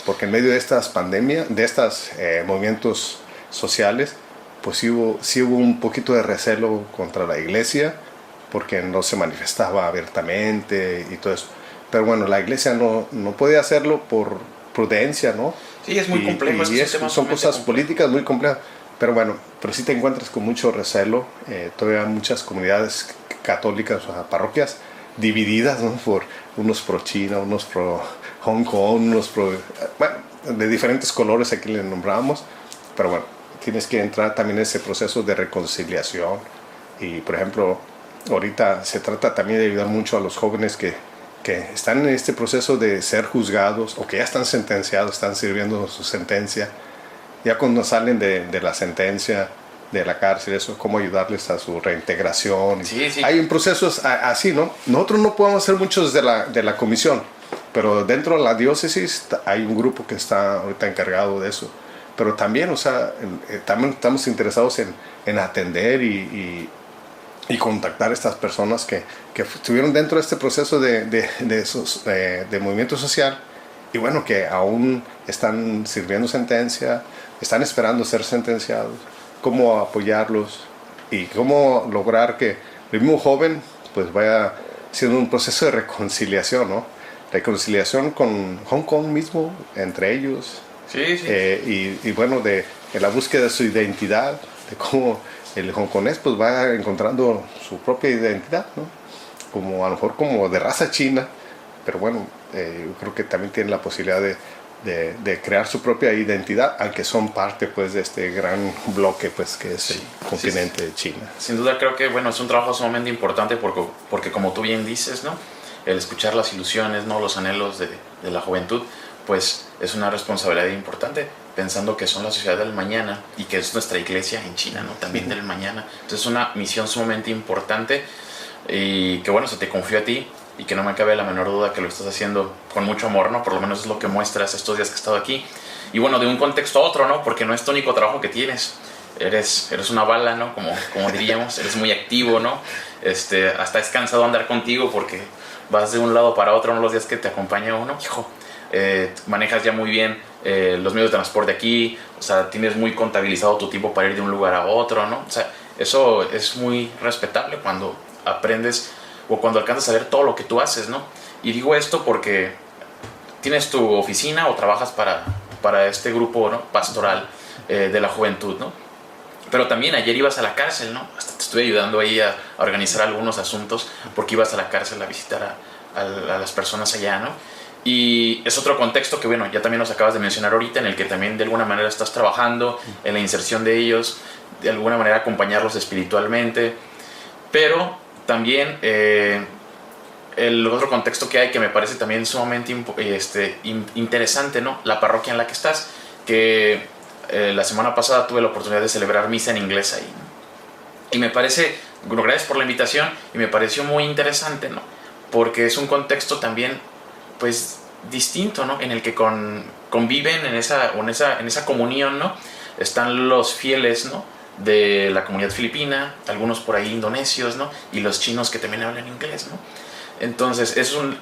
Porque en medio de estas pandemias, de estos movimientos sociales, pues sí hubo un poquito de recelo contra la iglesia, porque no se manifestaba abiertamente y todo eso. Pero bueno, la iglesia no podía hacerlo por prudencia, ¿no? Sí, es muy complejo. Son cosas políticas muy complejas. Pero bueno, pero sí te encuentras con mucho recelo. Todavía muchas comunidades católicas, o sea, parroquias divididas, ¿no? Por unos pro China, unos pro Hong Kong, unos pro... Bueno, de diferentes colores aquí le nombramos. Pero bueno, tienes que entrar también en ese proceso de reconciliación. Y por ejemplo, ahorita se trata también de ayudar mucho a los jóvenes que están en este proceso de ser juzgados o que ya están sentenciados, están sirviendo su sentencia. Ya cuando salen de la sentencia, de la cárcel, eso, cómo ayudarles a su reintegración. Sí, sí. Hay procesos así, ¿no? Nosotros no podemos hacer muchos de la comisión, pero dentro de la diócesis hay un grupo que está ahorita encargado de eso. Pero también, o sea, también estamos interesados en atender y contactar a estas personas que estuvieron dentro de este proceso de movimiento social, y bueno, que aún están sirviendo sentencia, están esperando ser sentenciados, cómo apoyarlos y cómo lograr que el mismo joven pues vaya siendo un proceso de reconciliación, ¿no? Reconciliación con Hong Kong mismo, entre ellos. Sí, sí. Y bueno, de la búsqueda de su identidad, de cómo el hongkonés pues va encontrando su propia identidad, ¿no? Como a lo mejor como de raza china, pero bueno, yo creo que también tienen la posibilidad de crear su propia identidad, aunque son parte pues de este gran bloque pues que es el continente de China. Sin duda creo que bueno, es un trabajo sumamente importante porque como tú bien dices, ¿no? El escuchar las ilusiones, ¿no? Los anhelos de la juventud, pues es una responsabilidad importante, pensando que son la sociedad del mañana y que es nuestra iglesia en China, ¿no? También del mañana. Entonces es una misión sumamente importante y que bueno, se te confió a ti y que no me cabe la menor duda que lo estás haciendo con mucho amor, ¿no? Por lo menos es lo que muestras estos días que he estado aquí. Y bueno, de un contexto a otro, ¿no? Porque no es tu único trabajo que tienes. Eres una bala, ¿no? Como diríamos, eres muy activo, ¿no? Hasta es cansado andar contigo porque vas de un lado para otro, ¿no? Los días que te acompaña uno, hijo. Manejas ya muy bien los medios de transporte aquí, o sea, tienes muy contabilizado tu tiempo para ir de un lugar a otro, ¿no? O sea, eso es muy respetable cuando aprendes o cuando alcanzas a ver todo lo que tú haces, ¿no? Y digo esto porque tienes tu oficina o trabajas para este grupo, ¿no? Pastoral de la juventud, ¿no? Pero también ayer ibas a la cárcel, ¿no? Hasta te estuve ayudando ahí a organizar algunos asuntos porque ibas a la cárcel a visitar a las personas allá, ¿no? Y es otro contexto que, bueno, ya también nos acabas de mencionar ahorita, en el que también de alguna manera estás trabajando en la inserción de ellos, de alguna manera acompañarlos espiritualmente, pero también el otro contexto que hay, que me parece también sumamente interesante, ¿no? La parroquia en la que estás, que la semana pasada tuve la oportunidad de celebrar misa en inglés ahí, ¿no? Y me parece, bueno, gracias por la invitación, y me pareció muy interesante, ¿no? Porque es un contexto también, pues, distinto, ¿no? En el que conviven en esa comunión, ¿no? Están los fieles, ¿no? De la comunidad filipina, algunos por ahí indonesios, ¿no? Y los chinos que también hablan inglés, ¿no? Entonces,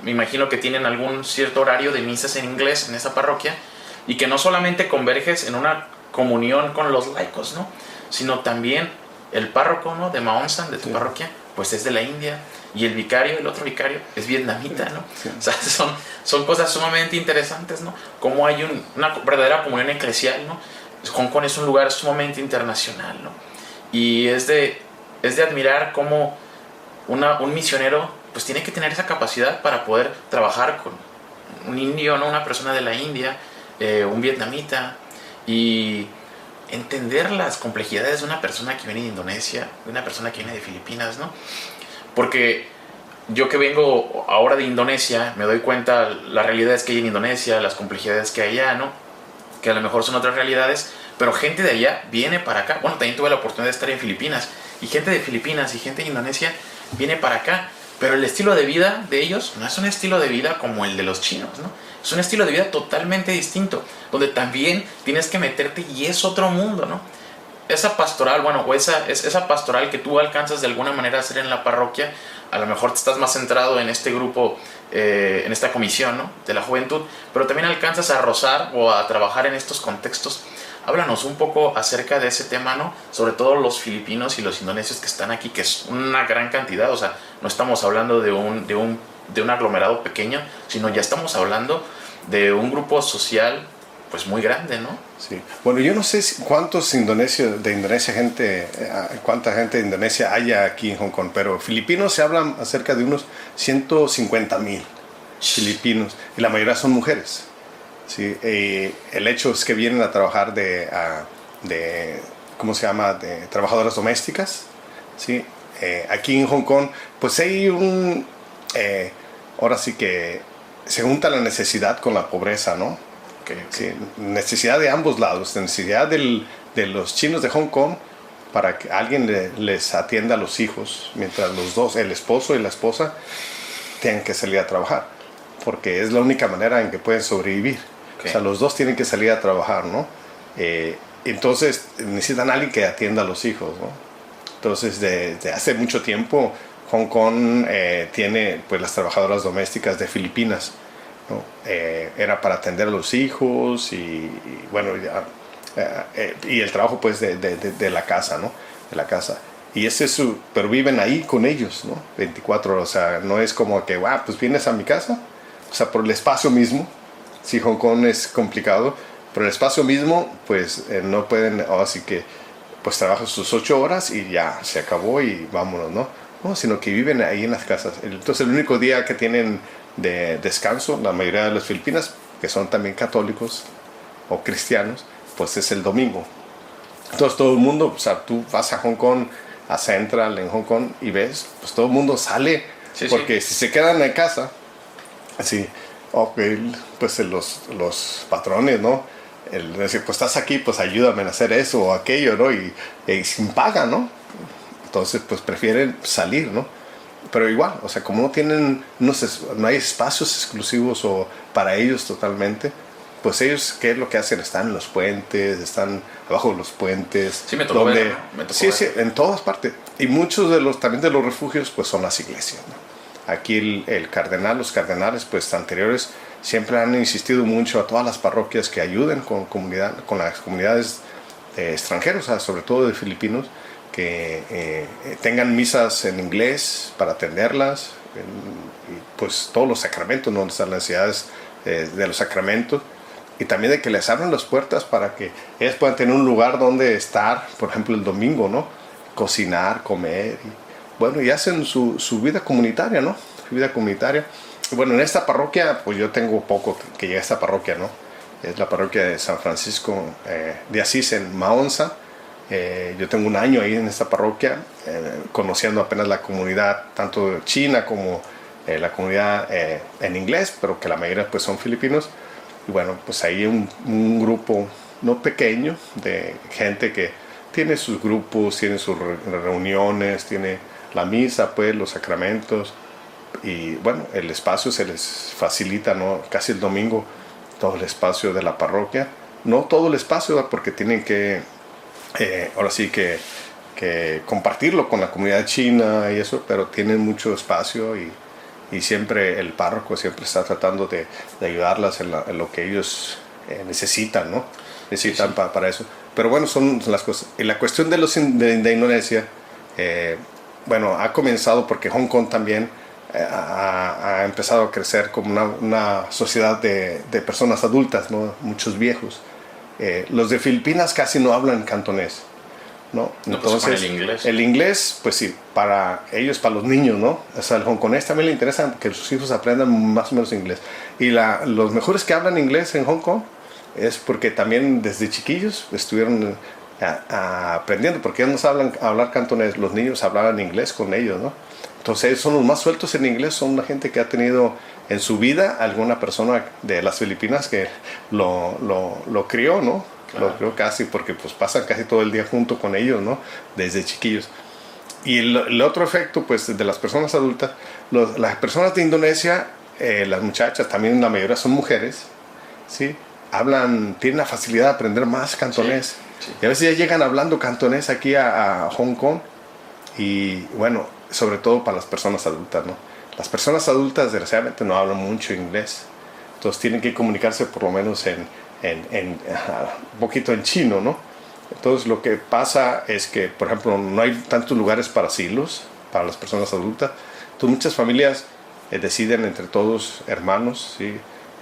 me imagino que tienen algún cierto horario de misas en inglés en esa parroquia, y que no solamente converges en una comunión con los laicos, ¿no? Sino también el párroco, ¿no? De Maonsan, de tu parroquia, pues es de la India, y el otro vicario, es vietnamita, ¿no? Sí. O sea, son cosas sumamente interesantes, ¿no? Como hay una verdadera comunión eclesial, ¿no? Hong Kong es un lugar sumamente internacional, ¿no? Y es de admirar cómo un misionero pues tiene que tener esa capacidad para poder trabajar con un indio, ¿no? Una persona de la India, un vietnamita, y entender las complejidades de una persona que viene de Indonesia, de una persona que viene de Filipinas, ¿no? Porque yo que vengo ahora de Indonesia, me doy cuenta las realidades que hay en Indonesia, las complejidades que hay allá, ¿no? Que a lo mejor son otras realidades, pero gente de allá viene para acá. Bueno, también tuve la oportunidad de estar en Filipinas, y gente de Filipinas y gente de Indonesia viene para acá, pero el estilo de vida de ellos no es un estilo de vida como el de los chinos, ¿no? Es un estilo de vida totalmente distinto, donde también tienes que meterte, y es otro mundo, ¿no? Esa pastoral, bueno, o esa pastoral que tú alcanzas de alguna manera a hacer en la parroquia, a lo mejor te estás más centrado en este grupo, en esta comisión, ¿no? De la juventud, pero también alcanzas a rozar o a trabajar en estos contextos. Háblanos un poco acerca de ese tema, ¿no? Sobre todo los filipinos y los indonesios que están aquí, que es una gran cantidad. O sea, no estamos hablando de un aglomerado pequeño, sino ya estamos hablando de un grupo social pues muy grande, ¿no? Sí. Bueno, yo no sé cuánta gente de Indonesia haya aquí en Hong Kong, pero filipinos se hablan acerca de unos 150,000 filipinos, y la mayoría son mujeres. Sí, el hecho es que vienen a trabajar ¿cómo se llama?, de trabajadoras domésticas, ¿sí? Aquí en Hong Kong, pues hay ahora sí que se junta la necesidad con la pobreza, ¿no? Okay. Sí, necesidad de ambos lados, necesidad de los chinos de Hong Kong para que alguien les atienda a los hijos, mientras los dos, el esposo y la esposa, tienen que salir a trabajar, porque es la única manera en que pueden sobrevivir. Okay. O sea, los dos tienen que salir a trabajar, ¿no? Entonces necesitan a alguien que atienda a los hijos, ¿no? Entonces, desde hace mucho tiempo, Hong Kong tiene pues las trabajadoras domésticas de Filipinas, ¿no? Era para atender a los hijos y bueno, y el trabajo pues de la casa, ¿no? De la casa. Y pero viven ahí con ellos, ¿no? 24 horas, o sea, no es como que, pues vienes a mi casa, o sea, por el espacio mismo. Sí, Hong Kong es complicado, pero el espacio mismo, pues no pueden, así que pues trabajan sus 8 horas y ya, se acabó y vámonos, ¿no? No, sino que viven ahí en las casas. Entonces el único día que tienen de descanso, la mayoría de las Filipinas, que son también católicos o cristianos, pues es el domingo. Entonces todo el mundo, o sea, tú vas a Hong Kong, a Central en Hong Kong, y ves, pues todo el mundo sale, sí, porque sí, si se quedan en casa, así, pues los patrones, ¿no? Decir, pues estás aquí, pues ayúdame a hacer eso o aquello, ¿no? Y sin paga, ¿no? Entonces, pues prefieren salir, ¿no? Pero igual, o sea, como no hay espacios exclusivos o para ellos totalmente, pues ellos, ¿qué es lo que hacen? Están en los puentes, están abajo de los puentes. Sí, me tocó ver, ¿no? Sí, en todas partes. Y muchos también de los refugios, pues son las iglesias, ¿no? Aquí los cardenales, pues anteriores, siempre han insistido mucho a todas las parroquias que ayuden con las comunidades extranjeras, o sea, sobre todo de filipinos, que tengan misas en inglés para atenderlas, y pues todos los sacramentos, ¿no? Las necesidades de los sacramentos, y también de que les abran las puertas para que ellas puedan tener un lugar donde estar, por ejemplo el domingo, ¿no? Cocinar, comer, y hacen su vida comunitaria, ¿no? Su vida comunitaria. Bueno, en esta parroquia, pues yo tengo poco que llegue a esta parroquia, ¿no? Es la parroquia de San Francisco de Asís en Maonsa. Yo tengo un año ahí en esta parroquia, conociendo apenas la comunidad, tanto china como la comunidad en inglés, pero que la mayoría pues son filipinos. Y bueno, pues hay un grupo no pequeño de gente que tiene sus grupos, tiene sus reuniones, tiene la misa, pues los sacramentos, y bueno, el espacio se les facilita, ¿no? Casi el domingo todo el espacio de la parroquia, no todo el espacio, ¿verdad? Porque tienen que ahora sí que compartirlo con la comunidad china y eso, pero tienen mucho espacio, y siempre el párroco siempre está tratando de ayudarlas en lo que ellos necesitan, ¿no? Necesitan Sí. para eso. Pero bueno, son las cosas. Y la cuestión de Indonesia, bueno, ha comenzado porque Hong Kong también ha empezado a crecer como una sociedad de personas adultas, ¿no? Muchos viejos. Los de Filipinas casi no hablan cantonés, ¿no? No, pues con Entonces, el inglés. pues sí, para ellos, para los niños, ¿no? O sea, el hongkonés también le interesa que sus hijos aprendan más o menos inglés. Y los mejores que hablan inglés en Hong Kong es porque también desde chiquillos estuvieron aprendiendo, porque ellos no saben hablar cantonés, los niños hablaban inglés con ellos, ¿no? Entonces ellos son los más sueltos en inglés, son la gente que ha tenido en su vida alguna persona de las Filipinas que lo crió, ¿no? Claro. Lo crió casi, porque pues pasan casi todo el día junto con ellos, ¿no? Desde chiquillos. Y el otro efecto, pues, de las personas adultas, las personas de Indonesia, las muchachas, también la mayoría son mujeres, ¿sí? Tienen la facilidad de aprender más cantonés. Sí. Y a veces ya llegan hablando cantonés aquí a Hong Kong. Y bueno, sobre todo para las personas adultas, ¿no? Las personas adultas, desgraciadamente, no hablan mucho inglés. Entonces tienen que comunicarse por lo menos un poquito en chino, ¿no? Entonces lo que pasa es que, por ejemplo, no hay tantos lugares para asilos para las personas adultas. Entonces muchas familias deciden entre todos, hermanos, ¿sí?,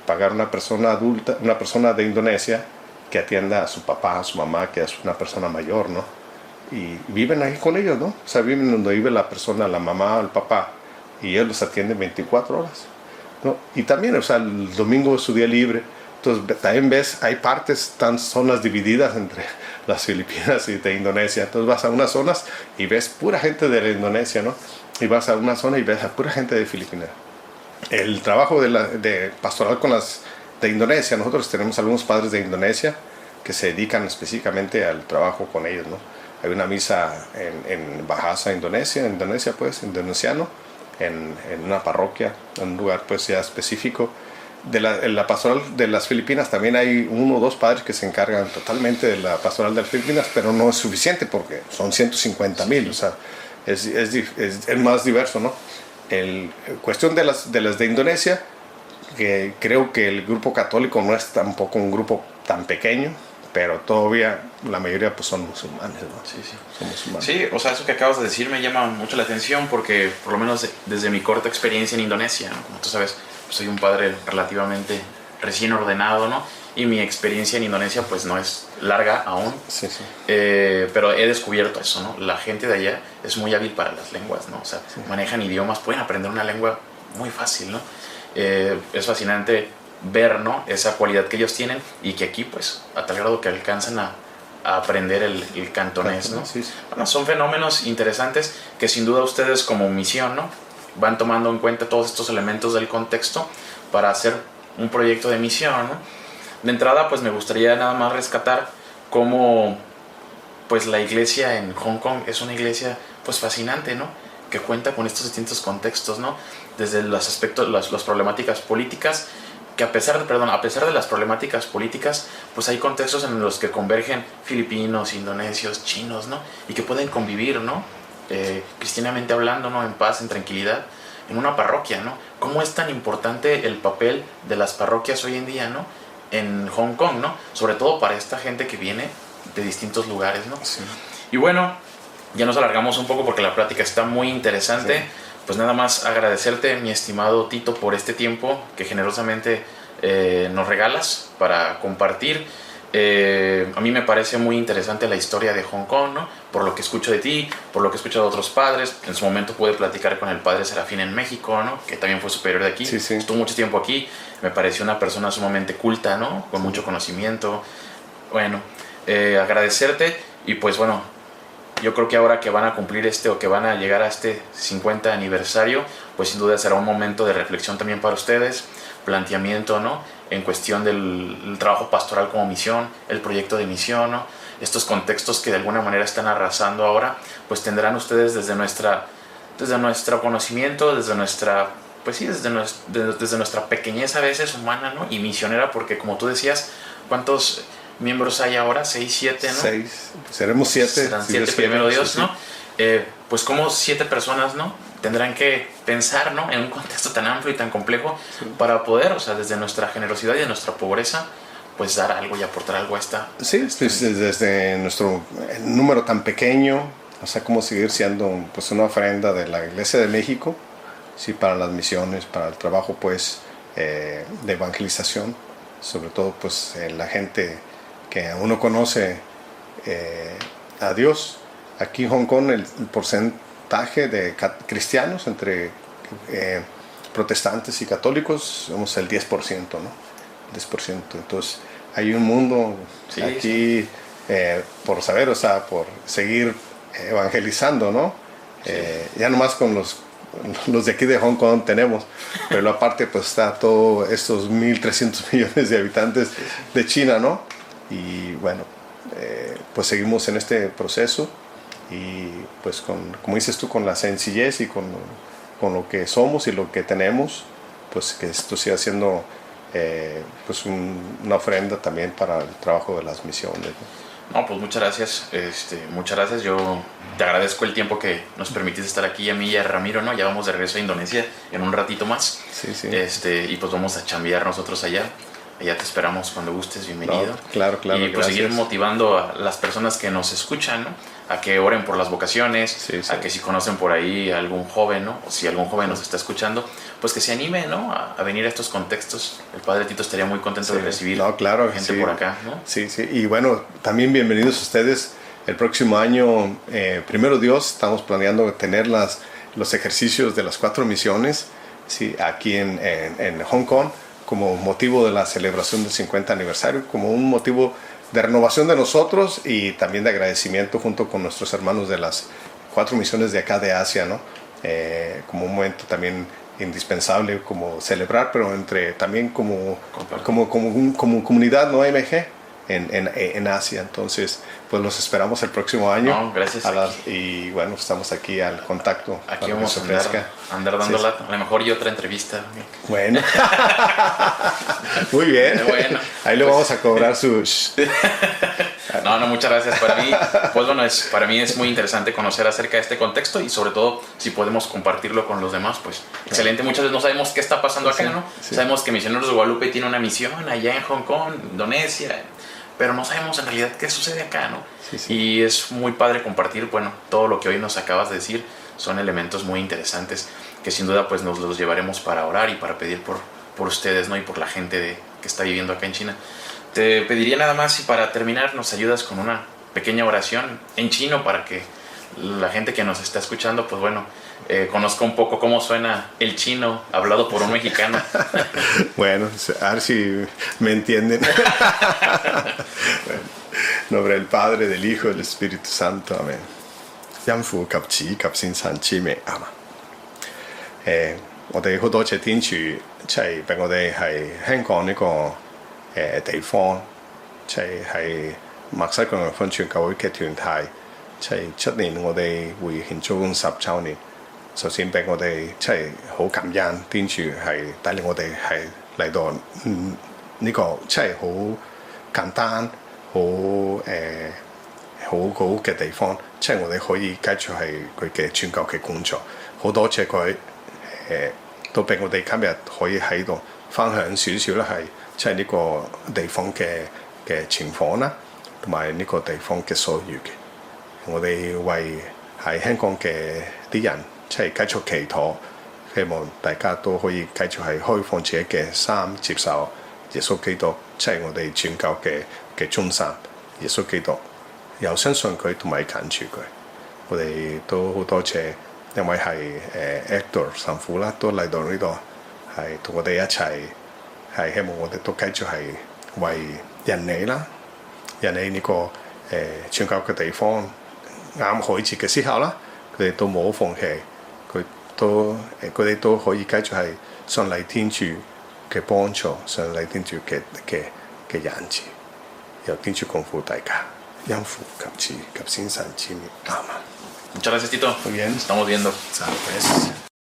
pagar una persona adulta, una persona de Indonesia que atienda a su papá, a su mamá, que es una persona mayor, ¿no? Y viven ahí con ellos, ¿no? O sea, viven donde vive la persona, la mamá o el papá, y ellos los atienden 24 horas, ¿no? Y también, o sea, el domingo es su día libre. Entonces también ves, hay zonas divididas entre las Filipinas y de Indonesia. Entonces vas a unas zonas y ves pura gente de la Indonesia, ¿no? Y vas a una zona y ves a pura gente de Filipinas. El trabajo de pastoral con las de Indonesia, nosotros tenemos algunos padres de Indonesia que se dedican específicamente al trabajo con ellos, ¿no? Hay una misa en Bahasa, Indonesia pues, indonesiano, en una parroquia, en un lugar pues ya específico. En la pastoral de las Filipinas también hay uno o dos padres que se encargan totalmente de la pastoral de las Filipinas, pero no es suficiente porque son 150,000, o sea, es más diverso, ¿no? Cuestión de las de Indonesia, que creo que el grupo católico no es tampoco un grupo tan pequeño, pero todavía la mayoría pues son musulmanes, ¿no? Sí, sí. Son musulmanes. Sí, o sea, eso que acabas de decir me llama mucho la atención porque por lo menos desde mi corta experiencia en Indonesia, ¿no? Como tú sabes, pues soy un padre relativamente recién ordenado, ¿no? Y mi experiencia en Indonesia pues no es larga aún, Sí, sí. pero he descubierto eso, ¿no? La gente de allá es muy hábil para las lenguas, ¿no? O sea, Sí. manejan idiomas, pueden aprender una lengua muy fácil, ¿no? Es fascinante ver, ¿no?, esa cualidad que ellos tienen y que aquí pues a tal grado que alcanzan a aprender el cantonés, ¿no? Sí, sí. Bueno, son fenómenos interesantes que sin duda ustedes como misión, ¿no?, van tomando en cuenta todos estos elementos del contexto para hacer un proyecto de misión, ¿no? De entrada pues me gustaría nada más rescatar cómo pues la iglesia en Hong Kong es una iglesia pues fascinante, ¿no?, que cuenta con estos distintos contextos, ¿no?, desde los aspectos, las problemáticas políticas, que a pesar de las problemáticas políticas, pues hay contextos en los que convergen filipinos, indonesios, chinos, ¿no?, y que pueden convivir, ¿no?, cristianamente hablando, ¿no?, en paz, en tranquilidad, en una parroquia, ¿no? ¿Cómo es tan importante el papel de las parroquias hoy en día, ¿no?, en Hong Kong, ¿no?, sobre todo para esta gente que viene de distintos lugares, ¿no? Sí. Y bueno, ya nos alargamos un poco porque la plática está muy interesante. Sí. Pues nada más agradecerte, mi estimado Tito, por este tiempo que generosamente nos regalas para compartir. A mí me parece muy interesante la historia de Hong Kong, ¿no?, por lo que escucho de ti, por lo que he escuchado de otros padres. En su momento pude platicar con el padre Serafín en México, ¿no?, que también fue superior de aquí. Sí, sí. Estuvo mucho tiempo aquí. Me pareció una persona sumamente culta, ¿no?, con mucho conocimiento. Bueno, agradecerte y pues bueno, yo creo que ahora que van a cumplir o que van a llegar a este 50 aniversario, pues sin duda será un momento de reflexión también para ustedes, planteamiento, ¿no? En cuestión del trabajo pastoral como misión, el proyecto de misión, ¿no? Estos contextos que de alguna manera están arrasando ahora, pues tendrán ustedes desde nuestro conocimiento, desde nuestra, pues sí, desde nuestra pequeñez a veces humana, ¿no? Y misionera, porque como tú decías, ¿cuántos miembros hay ahora? 6, 7, ¿no? 6, seremos 7. Serán 7 primero Dios, sí, ¿no? Pues como 7 personas, ¿no? Tendrán que pensar, ¿no? En un contexto tan amplio y tan complejo, sí, para poder, o sea, desde nuestra generosidad y de nuestra pobreza, pues dar algo y aportar algo a esta. Sí, pues desde nuestro número tan pequeño, o sea, cómo seguir siendo pues una ofrenda de la Iglesia de México, sí, para las misiones, para el trabajo pues de evangelización, sobre todo pues la gente que uno conoce a Dios. Aquí en Hong Kong el porcentaje de cristianos entre protestantes y católicos somos el 10%, ¿no? 10%. Entonces hay un mundo, sí, aquí, sí, por saber, o sea, por seguir evangelizando, ¿no? Sí. Ya nomás con los de aquí de Hong Kong tenemos, pero aparte pues está todos estos 1.300 millones de habitantes de China, ¿no? Y bueno, pues seguimos en este proceso y pues como dices tú, con la sencillez y con lo que somos y lo que tenemos, pues que esto siga siendo pues una ofrenda también para el trabajo de las misiones, ¿no? No, pues muchas gracias, muchas gracias. Yo te agradezco el tiempo que nos permitiste estar aquí, a mí y a Ramiro, ¿no? Ya vamos de regreso a Indonesia en un ratito más. Sí, sí. Y pues vamos a chambear nosotros allá. Allá te esperamos cuando gustes, bienvenido. No, claro, y pues gracias. Seguir motivando a las personas que nos escuchan, ¿no? A que oren por las vocaciones, sí, sí, a que si conocen por ahí a algún joven, ¿no? O si algún joven nos está escuchando, pues que se anime, ¿no? A venir a estos contextos. El Padre Tito estaría muy contento, sí, de recibir gente, sí, por acá, ¿no? Sí, sí. Y bueno, también bienvenidos ustedes. El próximo año, primero Dios, estamos planeando tener los ejercicios de las 4 misiones, sí, aquí en Hong Kong, como motivo de la celebración del 50 aniversario, como un motivo de renovación de nosotros y también de agradecimiento junto con nuestros hermanos de las 4 misiones de acá de Asia, ¿no? Como un momento también indispensable como celebrar, pero también como comunidad, ¿no? AMG en Asia. Entonces pues los esperamos el próximo año. No, gracias. Y bueno, estamos aquí al contacto. Aquí vamos a andar dando, sí, a lo mejor y otra entrevista. Bueno. Muy bien. Bueno, ahí le vamos a cobrar su... No, muchas gracias. Para mí, pues bueno, para mí es muy interesante conocer acerca de este contexto y sobre todo si podemos compartirlo con los demás, pues excelente. Muchas veces no sabemos qué está pasando acá, ¿no? Sí. Sabemos que Misioneros de Guadalupe tiene una misión allá en Hong Kong, Indonesia, pero no sabemos en realidad qué sucede acá, ¿no? Sí, sí. Y es muy padre compartir, bueno, todo lo que hoy nos acabas de decir son elementos muy interesantes que sin duda pues nos los llevaremos para orar y para pedir por ustedes, ¿no? Y por la gente que está viviendo acá en China. Te pediría nada más si para terminar nos ayudas con una pequeña oración en chino para que la gente que nos está escuchando, pues bueno, conozca un poco cómo suena el chino hablado por un mexicano. Bueno, a ver si me entienden. Bueno, en nombre del Padre, del Hijo y del Espíritu Santo. Amén. Yanfu Kapchi Kapsin San Chi Me Ama. 我哋好多謝天主，即係俾我哋係香港呢個地方，即係墨西哥福音傳教會嘅團體，即係出年我哋會慶祝10週年。首先俾我哋即係好感恩天主係帶領我哋係嚟到呢個即係好簡單、好嘅地方，即係我哋可以繼續係佢嘅傳教嘅工作。好多謝佢都俾我哋今日可以喺度分享少少咧，係即係呢個地方嘅情況啦，同埋呢個地方嘅所遇嘅。我哋為喺香港嘅啲人即係繼續祈禱，希望大家都可以繼續係開放自己嘅心，接受耶穌基督，即係我哋傳教嘅中心。耶穌基督又相信佢同埋緊住佢。我哋都好多謝。因為係Hector 神父啦，都嚟到呢度，係同我哋一齊，係希望我哋都繼續係為印尼啦，印尼呢個傳教嘅地方啱開始嘅時候啦，佢哋都冇放棄，佢都佢哋都可以繼續係上嚟天主嘅幫助，上嚟天主嘅引導，由天主功夫大家，因父及子及聖神之名，阿們。Muchas gracias, Tito. Muy bien. Estamos viendo. Sabes.